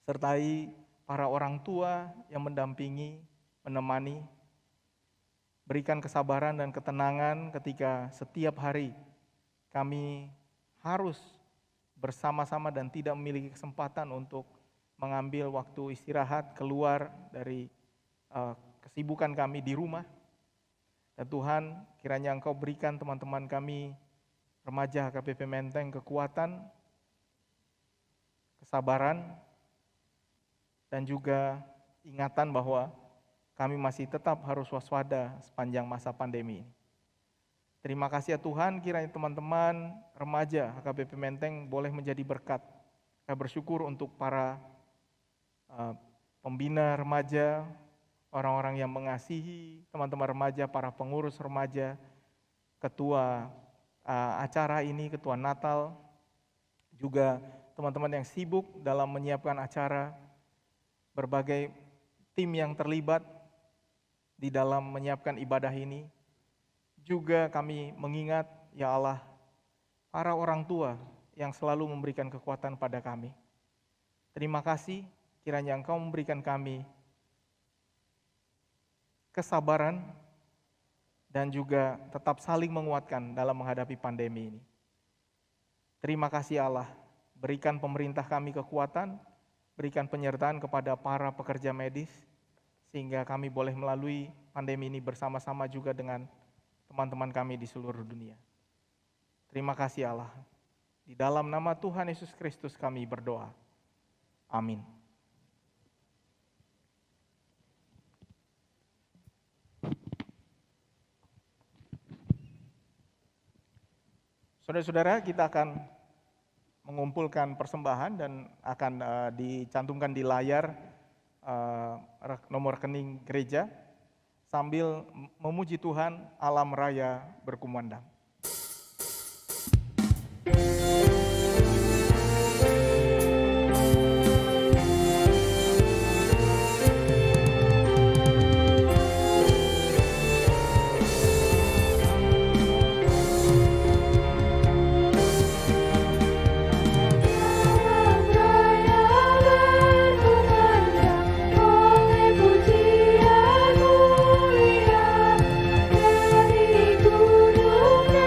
Sertai para orang tua yang mendampingi, menemani. Berikan kesabaran dan ketenangan ketika setiap hari kami harus bersama-sama dan tidak memiliki kesempatan untuk mengambil waktu istirahat keluar dari kesibukan kami di rumah. Dan Tuhan, kiranya Engkau berikan teman-teman kami remaja HKBP Menteng kekuatan, kesabaran, dan juga ingatan bahwa kami masih tetap harus waspada sepanjang masa pandemi ini. Terima kasih ya Tuhan, kiranya teman-teman remaja HKBP Menteng boleh menjadi berkat. Saya bersyukur untuk para pembina remaja, orang-orang yang mengasihi teman-teman remaja, para pengurus remaja, ketua acara ini, ketua Natal, juga teman-teman yang sibuk dalam menyiapkan acara, berbagai tim yang terlibat di dalam menyiapkan ibadah ini. Juga kami mengingat, ya Allah, para orang tua yang selalu memberikan kekuatan pada kami. Terima kasih, kiranya Engkau memberikan kami kesabaran dan juga tetap saling menguatkan dalam menghadapi pandemi ini. Terima kasih Allah, berikan pemerintah kami kekuatan, berikan penyertaan kepada para pekerja medis, sehingga kami boleh melalui pandemi ini bersama-sama juga dengan teman-teman kami di seluruh dunia. Terima kasih Allah. Di dalam nama Tuhan Yesus Kristus kami berdoa. Amin. Saudara-saudara, kita akan mengumpulkan persembahan dan akan dicantumkan di layar nomor rekening gereja sambil memuji Tuhan, alam raya berkumandang. Pujian mulia dari gunung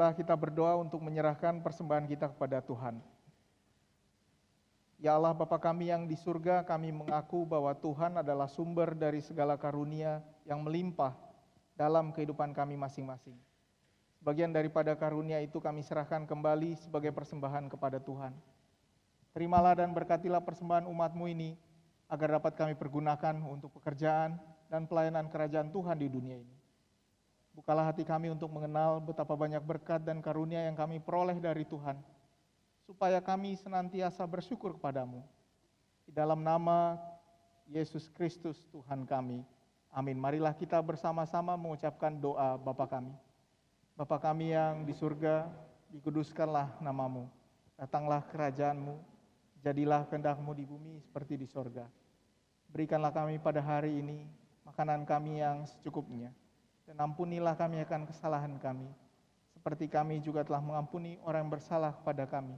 marilah kita berdoa untuk menyerahkan persembahan kita kepada Tuhan. Ya Allah Bapa kami yang di surga, kami mengaku bahwa Tuhan adalah sumber dari segala karunia yang melimpah dalam kehidupan kami masing-masing. Sebagian daripada karunia itu kami serahkan kembali sebagai persembahan kepada Tuhan. Terimalah dan berkatilah persembahan umat-Mu ini, agar dapat kami pergunakan untuk pekerjaan dan pelayanan kerajaan Tuhan di dunia ini. Bukalah hati kami untuk mengenal betapa banyak berkat dan karunia yang kami peroleh dari Tuhan, supaya kami senantiasa bersyukur kepadamu. Di dalam nama Yesus Kristus Tuhan kami. Amin. Marilah kita bersama-sama mengucapkan doa Bapa kami. Bapa kami yang di surga, dikuduskanlah namamu. Datanglah kerajaan-Mu, jadilah kehendak-Mu di bumi seperti di sorga. Berikanlah kami pada hari ini makanan kami yang secukupnya. Dan ampunilah kami akan kesalahan kami, seperti kami juga telah mengampuni orang yang bersalah kepada kami.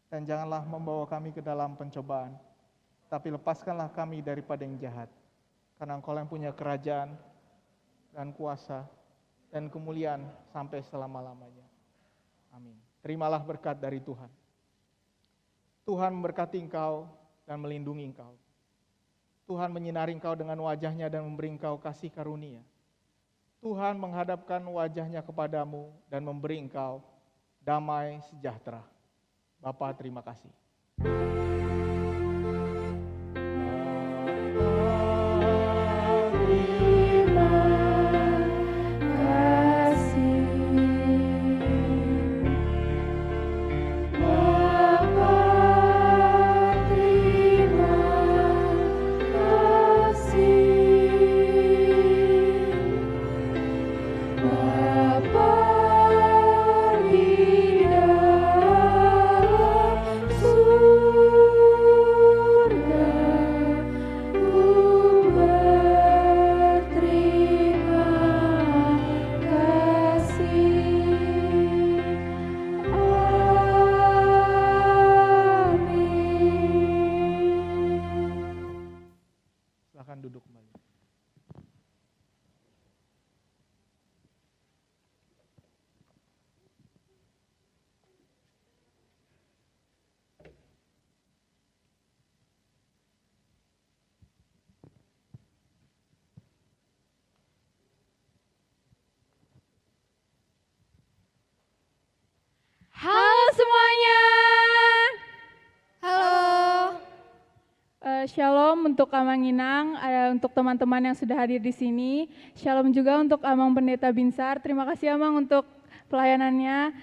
Dan janganlah membawa kami ke dalam pencobaan, tapi lepaskanlah kami daripada yang jahat. Karena Engkau yang punya kerajaan dan kuasa dan kemuliaan sampai selama-lamanya. Amin. Terimalah berkat dari Tuhan. Tuhan memberkati engkau dan melindungi engkau. Tuhan menyinari engkau dengan wajah-Nya dan memberi engkau kasih karunia. Tuhan menghadapkan wajah-Nya kepadamu dan memberi engkau damai sejahtera. Bapa, terima kasih. Silakan duduk kembali. Halo semuanya. Halo. Shalom untuk Amang Inang, untuk teman-teman yang sudah hadir di sini. Shalom juga untuk Amang Pendeta Binsar. Terima kasih Amang untuk pelayanannya.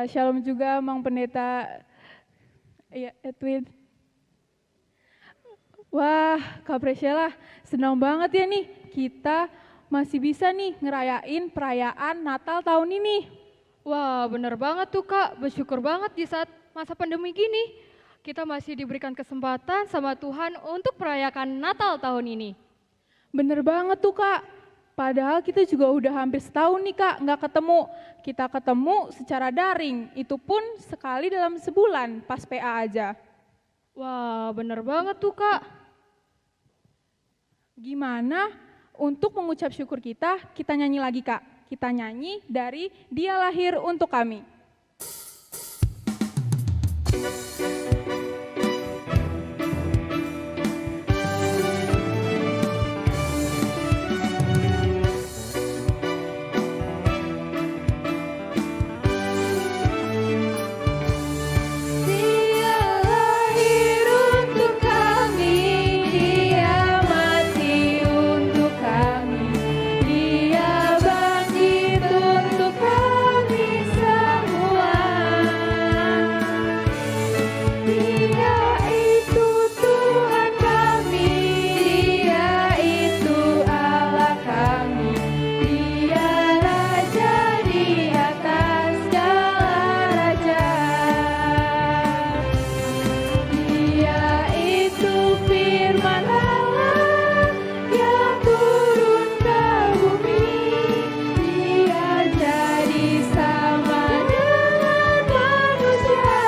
Shalom juga Amang Pendeta Edwin. Wah, Kak Priscilla, senang banget ya nih kita masih bisa nih ngerayain perayaan Natal tahun ini. Wah, bener banget tuh Kak. Bersyukur banget di saat masa pandemi gini. Kita masih diberikan kesempatan sama Tuhan untuk merayakan Natal tahun ini. Bener banget tuh Kak. Padahal kita juga udah hampir setahun nih Kak nggak ketemu. Kita ketemu secara daring, itu pun sekali dalam sebulan pas PA aja. Wah, bener banget tuh Kak. Gimana untuk mengucap syukur kita nyanyi lagi Kak. Kita nyanyi dari Dia Lahir Untuk Kami. Dia lahir untuk kami, Dia mati untuk kami, Dia bangkit untuk kami semua. Dia itu Tuhan kami, Dia itu Allah kami, Dia Raja di atas segala raja. Dia itu firman Allah yang turun ke bumi, Dia jadi sama dengan manusia.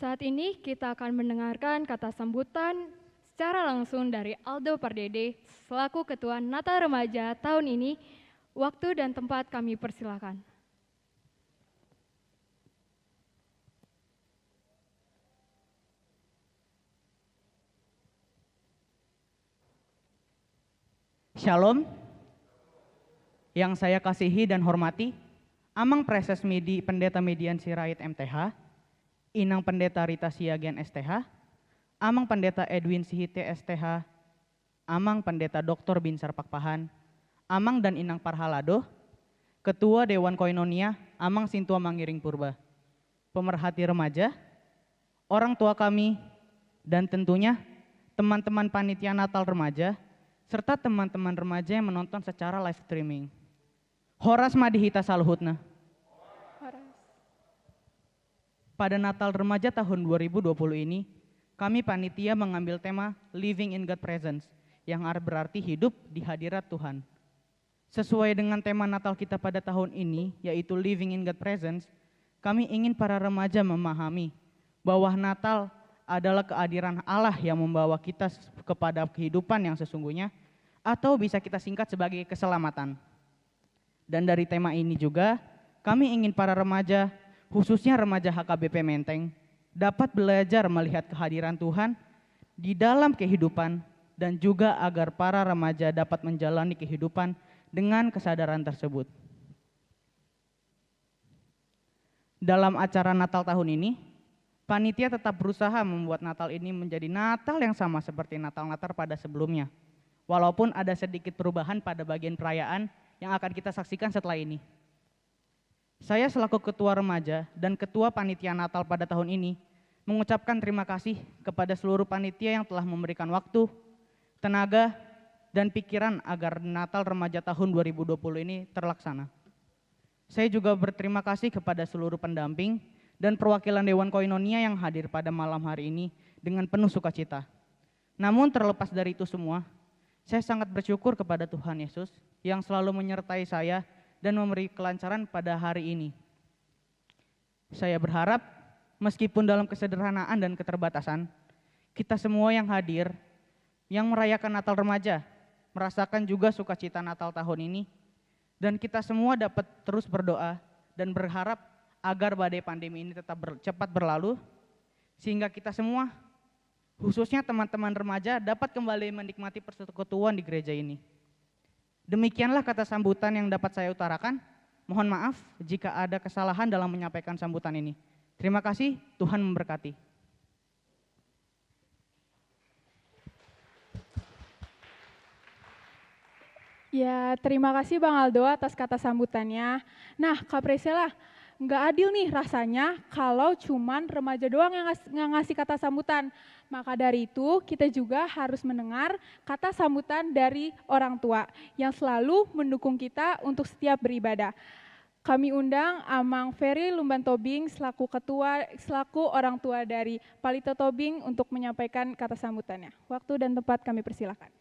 Saat ini kita akan mendengarkan kata sambutan secara langsung dari Aldo Pardede selaku Ketua Natal Remaja tahun ini. Waktu dan tempat kami persilakan. Shalom, yang saya kasihi dan hormati, Amang Preses Medi Pendeta Median Sirait MTH, Inang Pendeta Rita Siagian STH, Amang Pendeta Edwin Sihite STH, Amang Pendeta Dr. Binsar Pakpahan, Amang dan Inang Parhalado, Ketua Dewan Koinonia, Amang Sintua Mangiring Purba, pemerhati remaja, orang tua kami, dan tentunya teman-teman panitia Natal Remaja, serta teman-teman remaja yang menonton secara live streaming. Horas madihita saluhutna. Pada Natal Remaja tahun 2020 ini, kami panitia mengambil tema Living in God Presence, yang berarti hidup di hadirat Tuhan. Sesuai dengan tema Natal kita pada tahun ini, yaitu Living in God Presence, kami ingin para remaja memahami bahwa Natal adalah kehadiran Allah yang membawa kita kepada kehidupan yang sesungguhnya, atau bisa kita singkat sebagai keselamatan. Dan dari tema ini juga, kami ingin para remaja, khususnya remaja HKBP Menteng, dapat belajar melihat kehadiran Tuhan di dalam kehidupan, dan juga agar para remaja dapat menjalani kehidupan dengan kesadaran tersebut. Dalam acara Natal tahun ini, panitia tetap berusaha membuat Natal ini menjadi Natal yang sama seperti Natal-Natal pada sebelumnya. Walaupun ada sedikit perubahan pada bagian perayaan yang akan kita saksikan setelah ini. Saya selaku Ketua Remaja dan Ketua Panitia Natal pada tahun ini mengucapkan terima kasih kepada seluruh panitia yang telah memberikan waktu, tenaga, dan pikiran agar Natal Remaja tahun 2020 ini terlaksana. Saya juga berterima kasih kepada seluruh pendamping dan perwakilan Dewan Koinonia yang hadir pada malam hari ini dengan penuh sukacita. Namun terlepas dari itu semua, saya sangat bersyukur kepada Tuhan Yesus yang selalu menyertai saya dan memberi kelancaran pada hari ini. Saya berharap meskipun dalam kesederhanaan dan keterbatasan, kita semua yang hadir, yang merayakan Natal Remaja, merasakan juga sukacita Natal tahun ini, dan kita semua dapat terus berdoa dan berharap agar badai pandemi ini tetap cepat berlalu, sehingga kita semua, khususnya teman-teman remaja, dapat kembali menikmati persekutuan di gereja ini. Demikianlah kata sambutan yang dapat saya utarakan. Mohon maaf jika ada kesalahan dalam menyampaikan sambutan ini. Terima kasih, Tuhan memberkati. Ya, terima kasih Bang Aldo atas kata sambutannya. Nah, Kak Priscilla, nggak adil nih rasanya kalau cuman remaja doang yang ngasih kata sambutan. Maka dari itu, kita juga harus mendengar kata sambutan dari orang tua yang selalu mendukung kita untuk setiap beribadah. Kami undang Amang Ferry Lumban Tobing selaku orang tua dari Palito Tobing untuk menyampaikan kata sambutannya. Waktu dan tempat kami persilakan.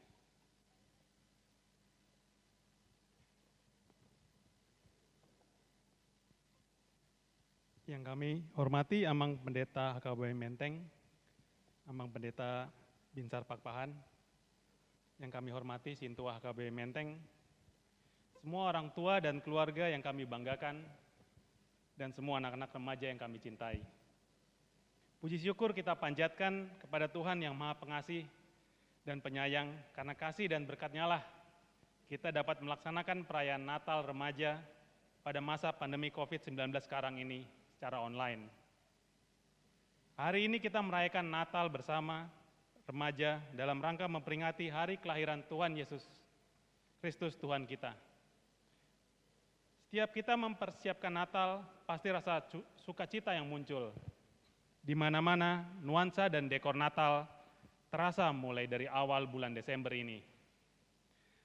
Yang kami hormati Amang Pendeta HKBP Menteng, Amang Pendeta Binsar Pakpahan, yang kami hormati Sintua HKBP Menteng, semua orang tua dan keluarga yang kami banggakan, dan semua anak-anak remaja yang kami cintai. Puji syukur kita panjatkan kepada Tuhan yang Maha Pengasih dan Penyayang, karena kasih dan berkat-Nya lah kita dapat melaksanakan perayaan Natal Remaja pada masa pandemi COVID-19 sekarang ini secara online. Hari ini kita merayakan Natal bersama remaja dalam rangka memperingati hari kelahiran Tuhan Yesus Kristus Tuhan kita. Setiap kita mempersiapkan Natal, pasti rasa sukacita yang muncul. Di mana-mana nuansa dan dekor Natal terasa mulai dari awal bulan Desember ini.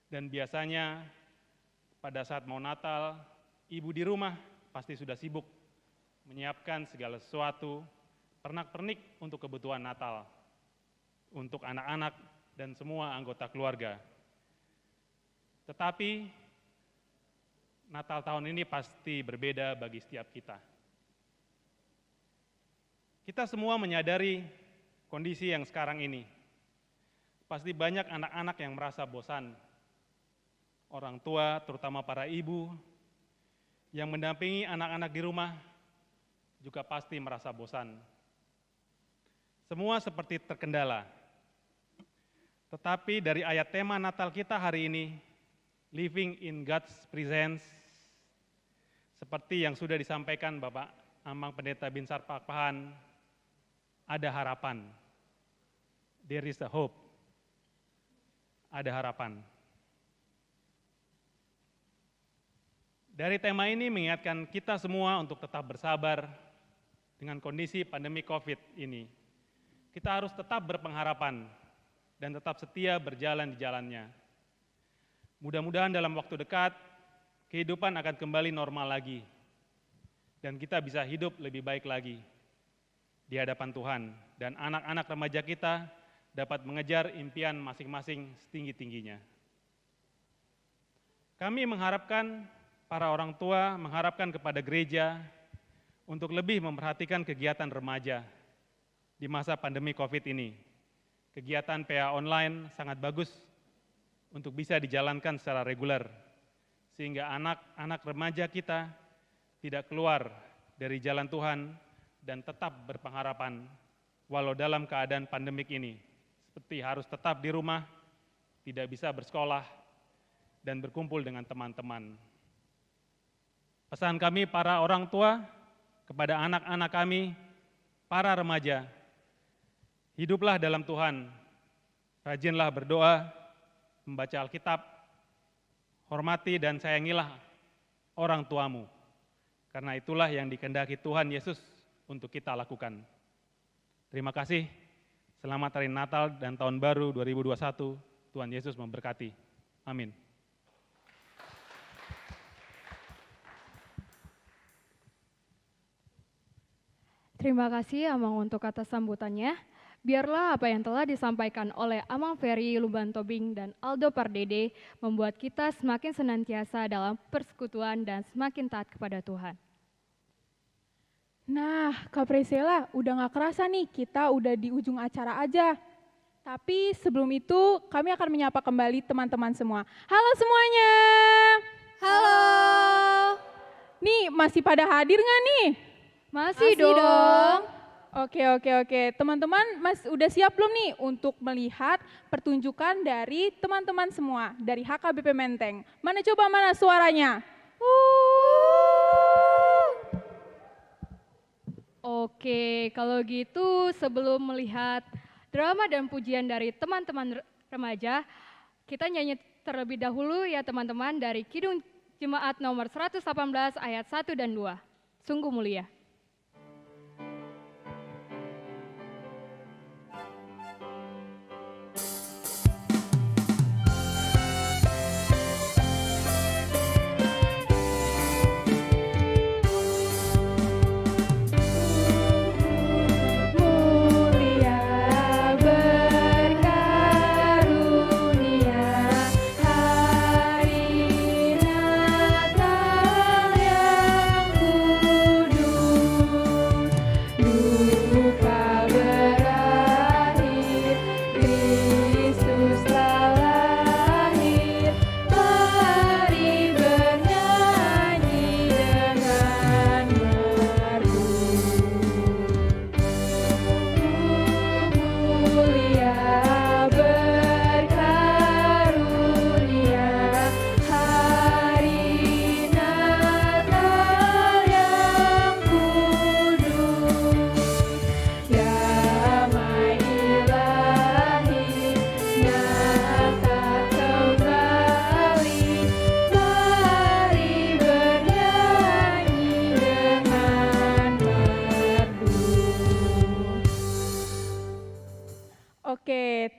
Dan biasanya pada saat mau Natal, ibu di rumah pasti sudah sibuk menyiapkan segala sesuatu, pernak-pernik untuk kebutuhan Natal, untuk anak-anak dan semua anggota keluarga. Tetapi Natal tahun ini pasti berbeda bagi setiap kita. Kita semua menyadari kondisi yang sekarang ini. Pasti banyak anak-anak yang merasa bosan. Orang tua, terutama para ibu, yang mendampingi anak-anak di rumah juga pasti merasa bosan. Semua seperti terkendala. Tetapi dari ayat tema Natal kita hari ini, Living in God's Presence, seperti yang sudah disampaikan Bapak Amang Pendeta Binsar Pakpahan, ada harapan. There is a hope. Ada harapan. Dari tema ini mengingatkan kita semua untuk tetap bersabar dengan kondisi pandemi COVID ini. Kita harus tetap berpengharapan dan tetap setia berjalan di jalannya. Mudah-mudahan dalam waktu dekat, kehidupan akan kembali normal lagi. Dan kita bisa hidup lebih baik lagi di hadapan Tuhan. Dan anak-anak remaja kita dapat mengejar impian masing-masing setinggi-tingginya. Kami mengharapkan, para orang tua mengharapkan kepada gereja untuk lebih memperhatikan kegiatan remaja di masa pandemi COVID ini. Kegiatan PA online sangat bagus untuk bisa dijalankan secara reguler, sehingga anak-anak remaja kita tidak keluar dari jalan Tuhan dan tetap berpengharapan walau dalam keadaan pandemik ini, seperti harus tetap di rumah, tidak bisa bersekolah, dan berkumpul dengan teman-teman. Pesan kami para orang tua kepada anak-anak kami, para remaja, hiduplah dalam Tuhan, rajinlah berdoa, membaca Alkitab, hormati dan sayangilah orang tuamu, karena itulah yang dikehendaki Tuhan Yesus untuk kita lakukan. Terima kasih, selamat hari Natal dan Tahun Baru 2021, Tuhan Yesus memberkati. Amin. Terima kasih Amang untuk kata sambutannya. Biarlah apa yang telah disampaikan oleh Amang Ferry Lumbantobing dan Aldo Pardede membuat kita semakin senantiasa dalam persekutuan dan semakin taat kepada Tuhan. Nah, Kak Priscilla, udah gak kerasa nih kita udah di ujung acara aja. Tapi sebelum itu kami akan menyapa kembali teman-teman semua. Halo semuanya. Halo. Nih, masih pada hadir gak nih? Masih dong. Oke. Teman-teman udah siap belum nih untuk melihat pertunjukan dari teman-teman semua dari HKBP Menteng? Mana suaranya? Oke, kalau gitu sebelum melihat drama dan pujian dari teman-teman remaja, kita nyanyi terlebih dahulu ya teman-teman dari Kidung Jemaat nomor 118 ayat 1 dan 2. Sungguh mulia.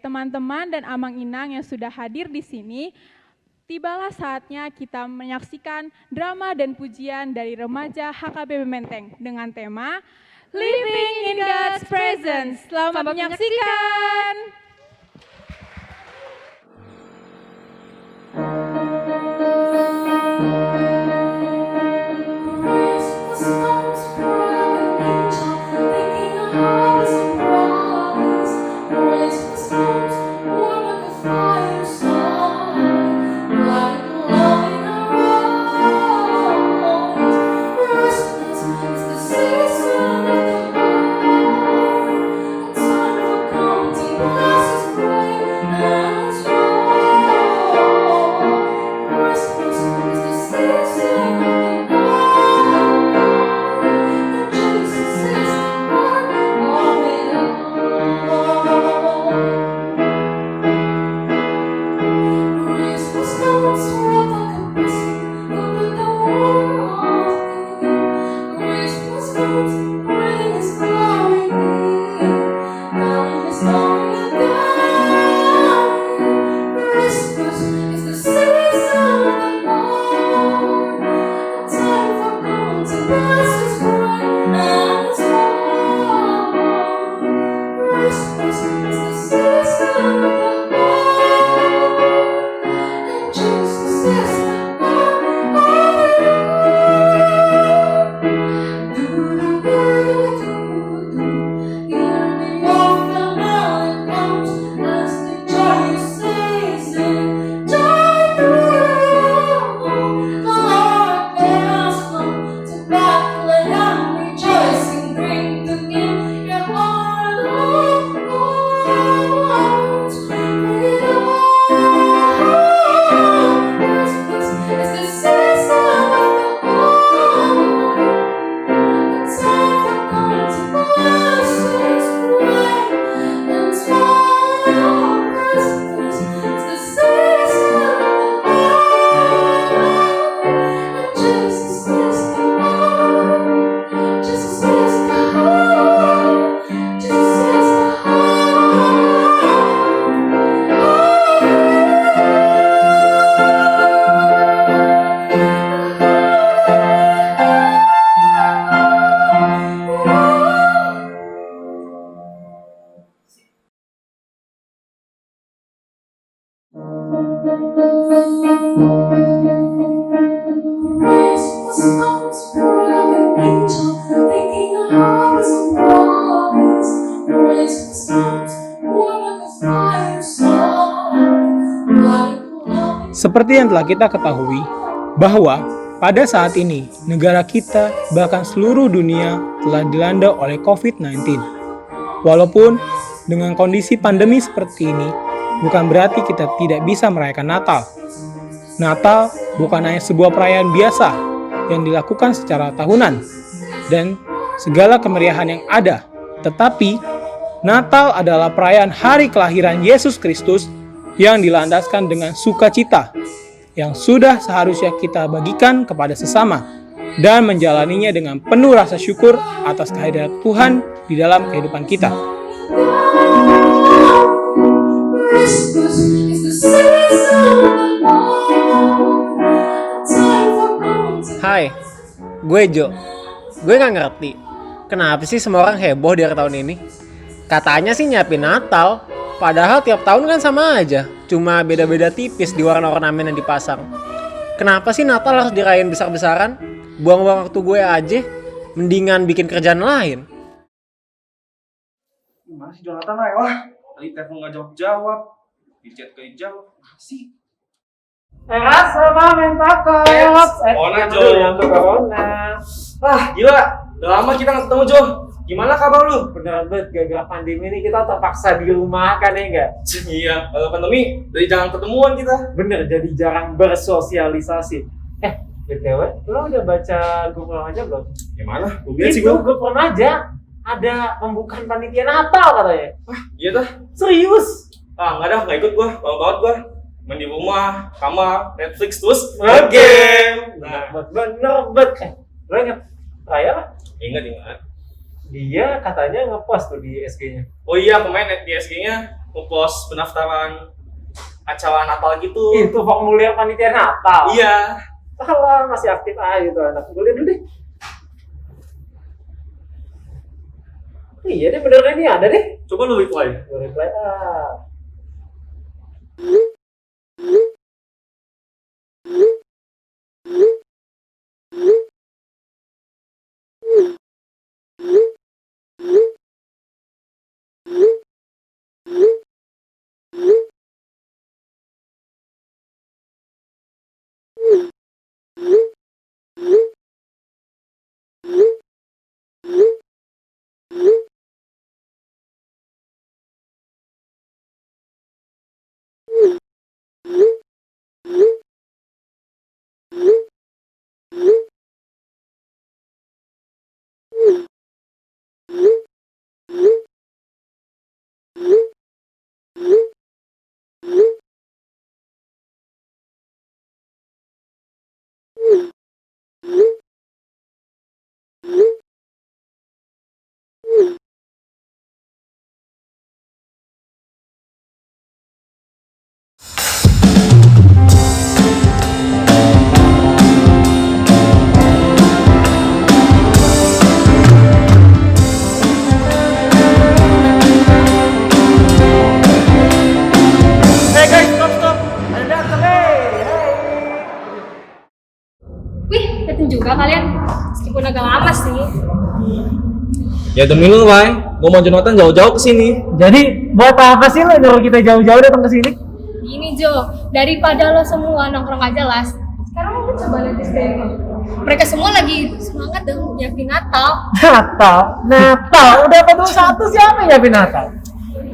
Teman-teman dan Amang Inang yang sudah hadir di sini, tibalah saatnya kita menyaksikan drama dan pujian dari remaja HKBP Menteng dengan tema Living in God's Presence. Selamat menyaksikan. Christmas comes for an angel, thinking of Seperti yang telah kita ketahui, bahwa pada saat ini negara kita bahkan seluruh dunia telah dilanda oleh COVID-19. Walaupun dengan kondisi pandemi seperti ini, bukan berarti kita tidak bisa merayakan Natal. Natal bukan hanya sebuah perayaan biasa yang dilakukan secara tahunan dan segala kemeriahan yang ada, tetapi Natal adalah perayaan hari kelahiran Yesus Kristus yang dilandaskan dengan sukacita yang sudah seharusnya kita bagikan kepada sesama dan menjalaninya dengan penuh rasa syukur atas kehadiran Tuhan di dalam kehidupan kita. Hai, gue Jo. Gue gak ngerti, kenapa sih semua orang heboh di akhir tahun ini? Katanya sih nyiapin Natal, padahal tiap tahun kan sama aja. Cuma beda-beda tipis di warna ornamen yang dipasang. Kenapa sih Natal harus dirayain besar-besaran? Buang-buang waktu gue aja, mendingan bikin kerjaan lain. Gimana sih Jonathan, ay? Wah, tadi telepon gak jawab-jawab. Di chat gak jawab. Apa sih? Sama main takut. Corona, Jo. Corona. Ah, gila. Udah lama kita gak ketemu, Jo. Gimana kabar lu? Bener banget, gara-gara pandemi ini kita terpaksa di rumah kan ya enggak? Iya, kalau pandemi dari jangan ketemuan kita. Bener, jadi jarang bersosialisasi. BTW, lo udah baca grup remaja belum? Gimana? Gue liat sih Itu gue. grup remaja ada pembukaan panitia Natal katanya. Iya dah. Serius? Ah, nggak dah, nggak ikut gua. Malu banget gua. Main di rumah, kamar, Netflix terus game. Nah, Bener banget. Lo inget Raya lah? ingat. Dia katanya ngepost tuh di SG-nya. Oh iya, kemarin di SG-nya ngepost pendaftaran acara Natal gitu. Itu formulir panitia Natal. Iya. Alah, masih aktif aja gitu anak. Gue liat dulu deh. Iya deh, beneran ini ada deh. Coba lu reply. Gue reply, Wih, dateng juga kalian. Meskipun agak lama sih. Ya demi lu, Wai. Gua mau Jonathan jauh-jauh kesini. jadi buat apa sih lo nyuruh kita jauh-jauh datang ke sini? Gini Jo, daripada lo semua nongkrong gak jelas, sekarang lo coba lihat di sini. Mereka semua lagi semangat dong nyiapin Natal. Natal, udah 41 siapa yang nyiapin Natal?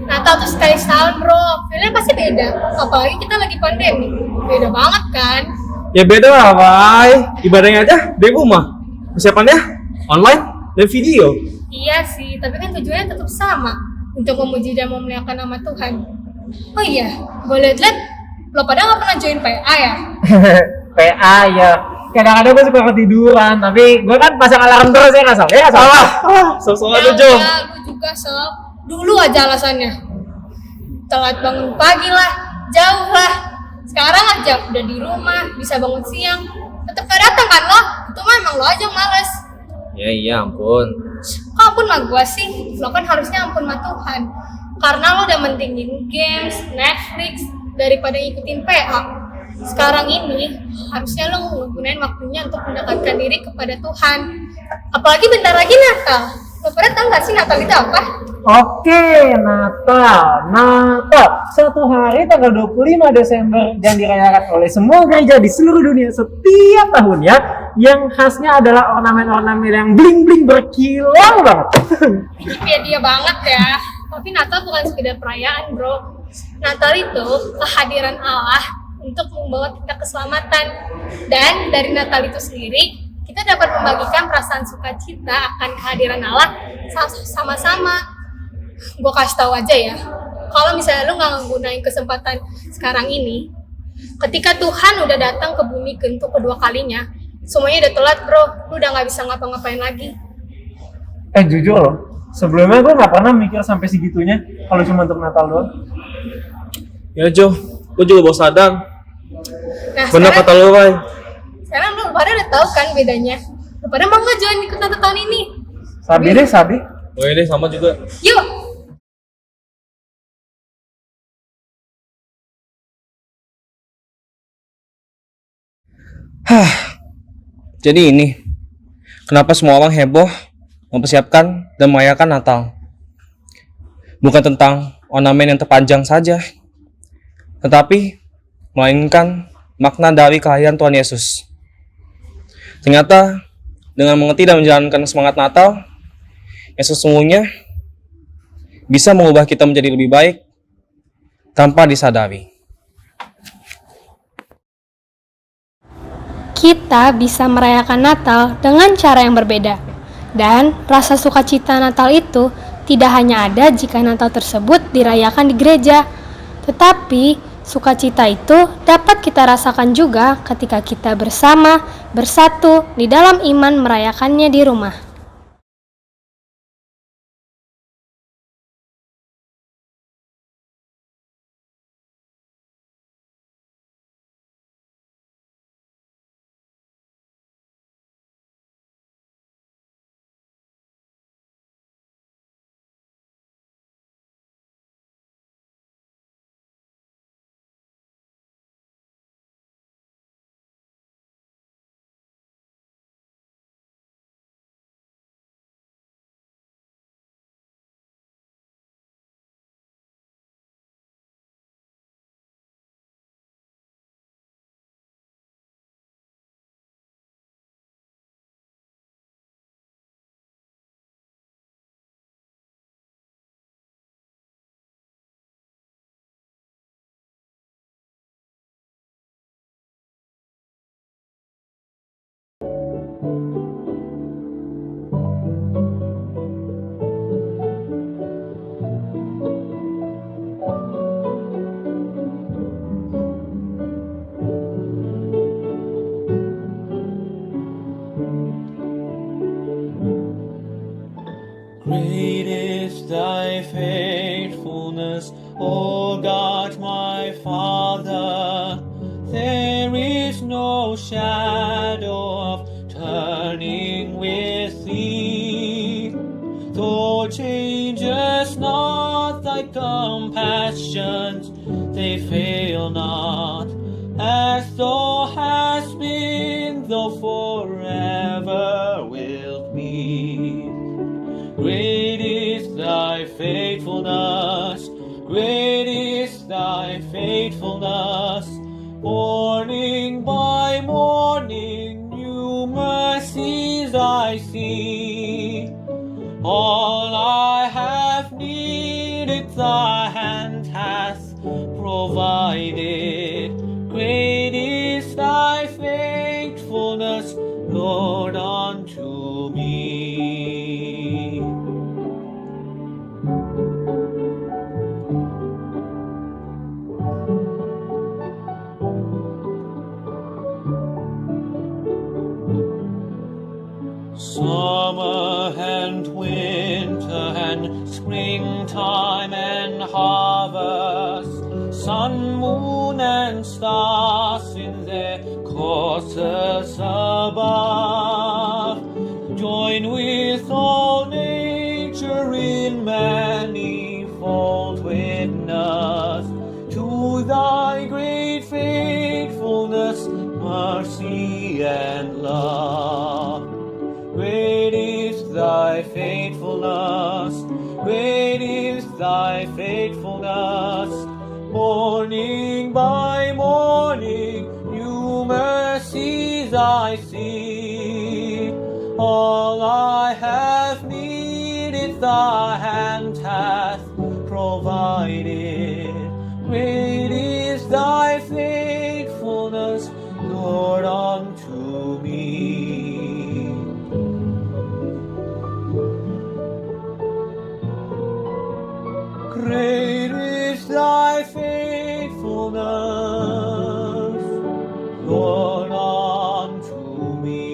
Natal tuh sekali setahun bro, feelnya pasti beda. Apalagi kita lagi pandemi, beda banget kan? Ya beda lah, Wai. Ibadahnya aja di rumah. Persiapannya online dan video. Iya sih, tapi kan tujuannya tetap sama, untuk memuji dan memuliakan nama Tuhan. Oh iya, boleh lihat lo pada nggak pernah join PA ya? PA ya, kadang-kadang gue suka ketiduran, tapi gue kan pasang alarm terus ya nggak salah. Ya salah. So-soan aja, Jo. Ya, gue juga sob. Dulu aja alasannya. Telat bangun pagi lah, jauh lah. Sekarang aja udah di rumah, bisa bangun siang. Tetep gak datang kan lo? Itu mah emang lo aja yang males. Ya iya ampun. Kok ampun mah gua sih? Lo kan harusnya ampun mah Tuhan. Karena lo udah mentingin games, Netflix, daripada ngikutin PA. sekarang ini harusnya lo menggunakan waktunya untuk mendekatkan diri kepada Tuhan. Apalagi bentar lagi Natal. Lo pada tahu nggak sih Natal itu apa? Oke, Natal. Satu hari tanggal 25 Desember yang dirayakan oleh semua gereja di seluruh dunia setiap tahunnya, yang khasnya adalah ornamen-ornamen yang bling-bling berkilau banget. Wikipedia banget ya. Tapi Natal bukan sekedar perayaan, bro. Natal itu kehadiran Allah untuk membawa kita keselamatan. Dan dari Natal itu sendiri, kita dapat membagikan perasaan sukacita akan kehadiran Allah sama-sama. Gue kasih tahu aja ya, kalau misalnya lu nggak nggunain kesempatan sekarang ini, ketika Tuhan udah datang ke bumi untuk kedua kalinya, semuanya udah telat, bro. Lu udah nggak bisa ngapa-ngapain lagi. Jujur loh, sebelumnya gue nggak pernah mikir sampai segitunya kalau cuma untuk Natal doang. Ya Jo, gue juga bawa sadar. Nah, Bener kata lu, Ray. Sekarang lu pada udah tahu kan bedanya. Lu pada mau nggak join ikut Natal tahun ini? Sabi. Boleh deh, sama juga. Yuk! Jadi ini, kenapa semua orang heboh mempersiapkan dan merayakan Natal? Bukan tentang ornamen yang terpanjang saja, tetapi melainkan makna dari kelahiran Tuhan Yesus. Ternyata dengan mengerti dan menjalankan semangat Natal, yang sesungguhnya bisa mengubah kita menjadi lebih baik tanpa disadari. Kita bisa merayakan Natal dengan cara yang berbeda. Dan rasa sukacita Natal itu tidak hanya ada jika Natal tersebut dirayakan di gereja, tetapi sukacita itu dapat kita rasakan juga ketika kita bersama, bersatu di dalam iman merayakannya di rumah. Great is thy faithfulness, O God my Father. There is no shadow of turning with thee. Thou changest not thy compassions, they fail not. As thou hast been, thou forever wilt be. Great is thy faithfulness, great is thy faithfulness. Morning by morning, new mercies I see. All I have needed, thy hand hath provided. Great is thy faithfulness, Lord, unto me. Summer and winter and springtime and harvest, sun, moon and stars in their courses above, join with all nature in manifold witness to thy great faithfulness. mercy and love. Great is thy faithfulness, great is thy faithfulness. Morning by morning, new mercies I see. All I have needed, thy hand hath provided. Great is thy faithfulness, Lord, unto me. Great is thy faithfulness, Lord, unto me.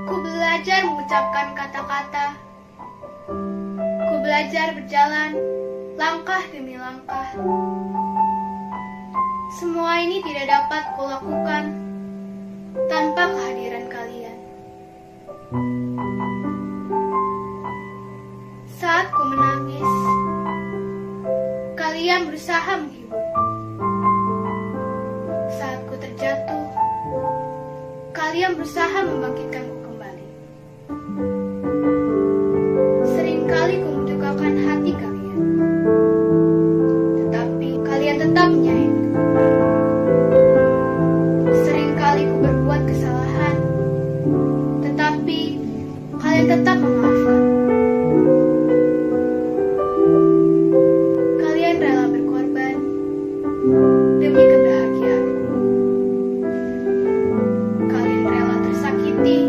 Ku belajar mengucapkan kata-kata. Ku belajar berjalan langkah demi langkah. Semua ini tidak dapat kulakukan tanpa kehadiran kalian. Saat ku menangis, kalian berusaha menghibur. Saat ku terjatuh, kalian berusaha membangkitkanku kembali. Seringkali ku mendukakan hati kalian, tetapi kalian tetap menyayangi. Seringkali ku berbuat kesalahan, tetapi kalian tetap memaafkan. Kalian rela berkorban demi kebahagiaanku. Kalian rela tersakiti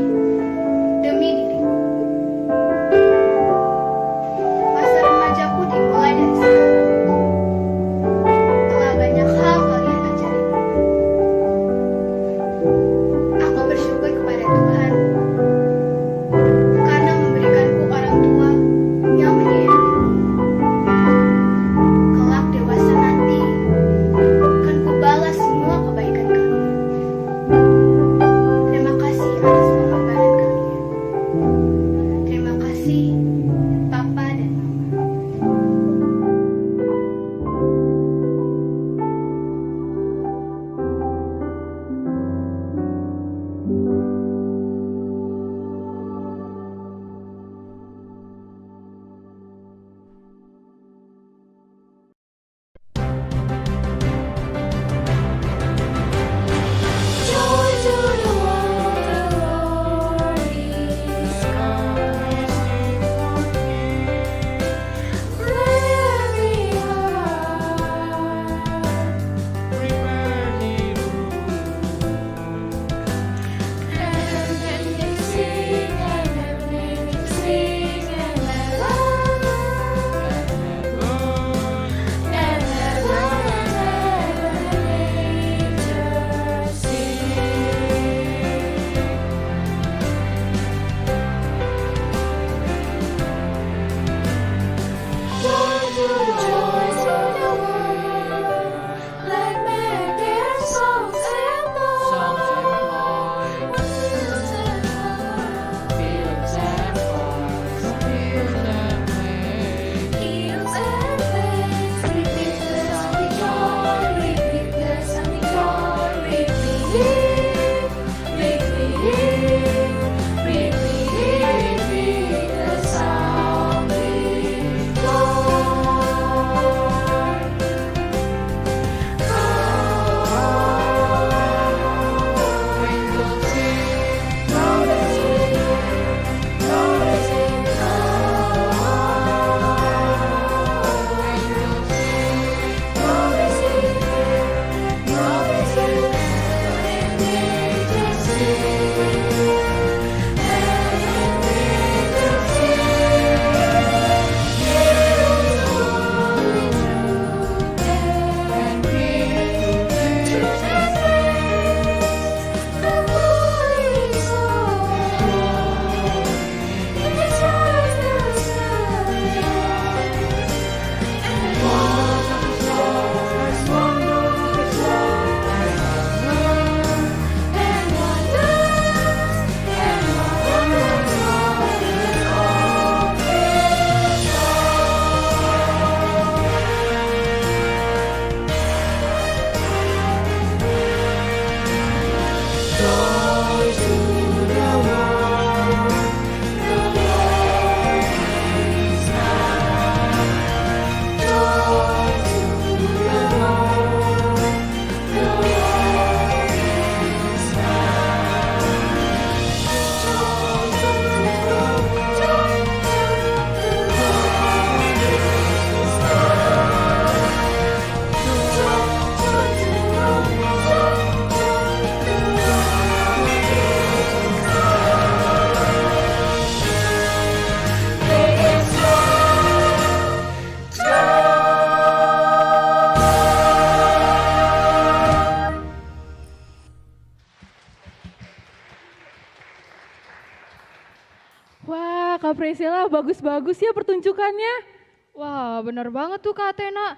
Kak Priscilla, bagus-bagus ya pertunjukannya. Wah, bener banget tuh Kak Athena.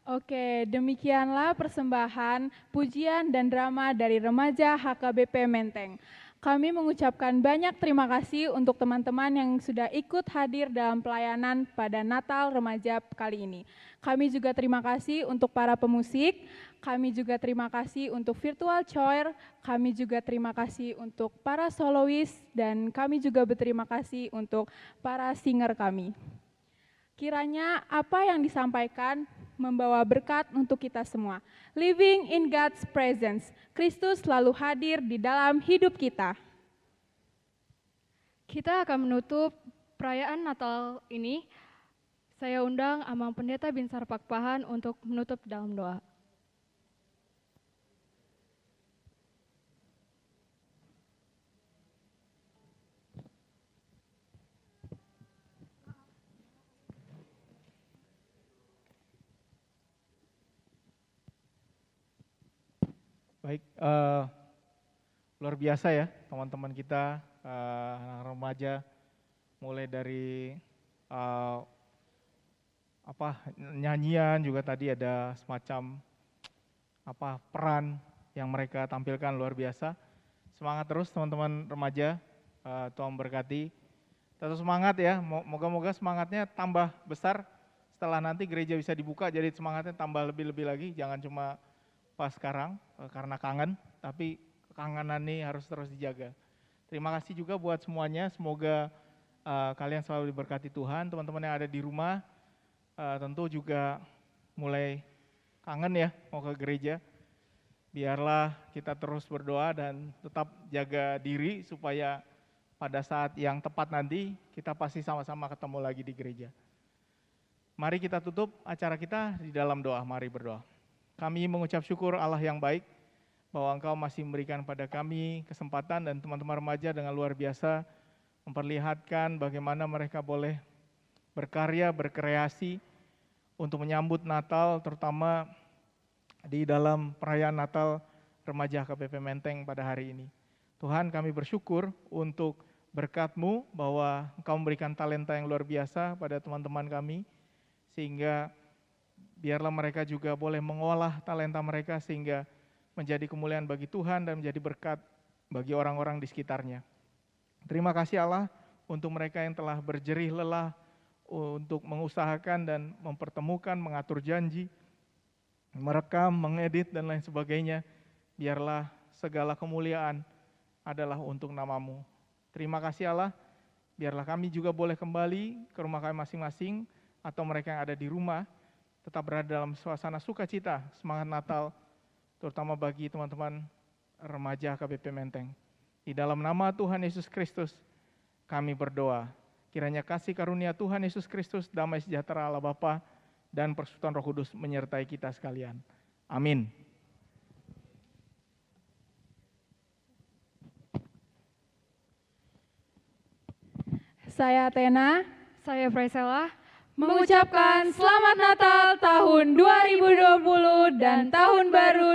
Oke, demikianlah persembahan, pujian, dan drama dari remaja HKBP Menteng. Kami mengucapkan banyak terima kasih untuk teman-teman yang sudah ikut hadir dalam pelayanan pada Natal Remaja kali ini. Kami juga terima kasih untuk para pemusik, kami juga terima kasih untuk virtual choir, kami juga terima kasih untuk para solois, dan kami juga berterima kasih untuk para singer kami. Kiranya apa yang disampaikan membawa berkat untuk kita semua. Living in God's presence, Kristus selalu hadir di dalam hidup kita. Kita akan menutup perayaan Natal ini. Saya undang Amang Pendeta Binsar Pakpahan untuk menutup dalam doa. Baik, luar biasa ya teman-teman kita, anak remaja, mulai dari nyanyian, juga tadi ada semacam peran yang mereka tampilkan luar biasa. Semangat terus teman-teman remaja, Tuhan berkati. Tetap semangat ya, moga-moga semangatnya tambah besar setelah nanti gereja bisa dibuka, jadi semangatnya tambah lebih-lebih lagi, jangan cuma pas sekarang karena kangen, tapi kekangenan ini harus terus dijaga. Terima kasih juga buat semuanya, semoga kalian selalu diberkati Tuhan. Teman-teman yang ada di rumah tentu juga mulai kangen ya mau ke gereja. Biarlah kita terus berdoa dan tetap jaga diri supaya pada saat yang tepat nanti kita pasti sama-sama ketemu lagi di gereja. Mari kita tutup acara kita di dalam doa, mari berdoa. Kami mengucap syukur Allah yang baik bahwa Engkau masih memberikan pada kami kesempatan dan teman-teman remaja dengan luar biasa memperlihatkan bagaimana mereka boleh berkarya, berkreasi untuk menyambut Natal, terutama di dalam perayaan Natal Remaja HKBP Menteng pada hari ini. Tuhan, kami bersyukur untuk berkat-Mu bahwa Engkau memberikan talenta yang luar biasa pada teman-teman kami, sehingga biarlah mereka juga boleh mengolah talenta mereka sehingga menjadi kemuliaan bagi Tuhan dan menjadi berkat bagi orang-orang di sekitarnya. Terima kasih Allah untuk mereka yang telah berjerih lelah untuk mengusahakan dan mempertemukan, mengatur janji, merekam, mengedit dan lain sebagainya. Biarlah segala kemuliaan adalah untuk nama-Mu. Terima kasih Allah, biarlah kami juga boleh kembali ke rumah kami masing-masing atau mereka yang ada di rumah tetap berada dalam suasana sukacita, semangat Natal, terutama bagi teman-teman remaja HKBP Menteng. Di dalam nama Tuhan Yesus Kristus, kami berdoa. Kiranya kasih karunia Tuhan Yesus Kristus, damai sejahtera Allah Bapa, dan persekutuan Roh Kudus menyertai kita sekalian. Amin. Saya Athena. Saya Priscilla. Mengucapkan Selamat Natal tahun 2020 dan Tahun Baru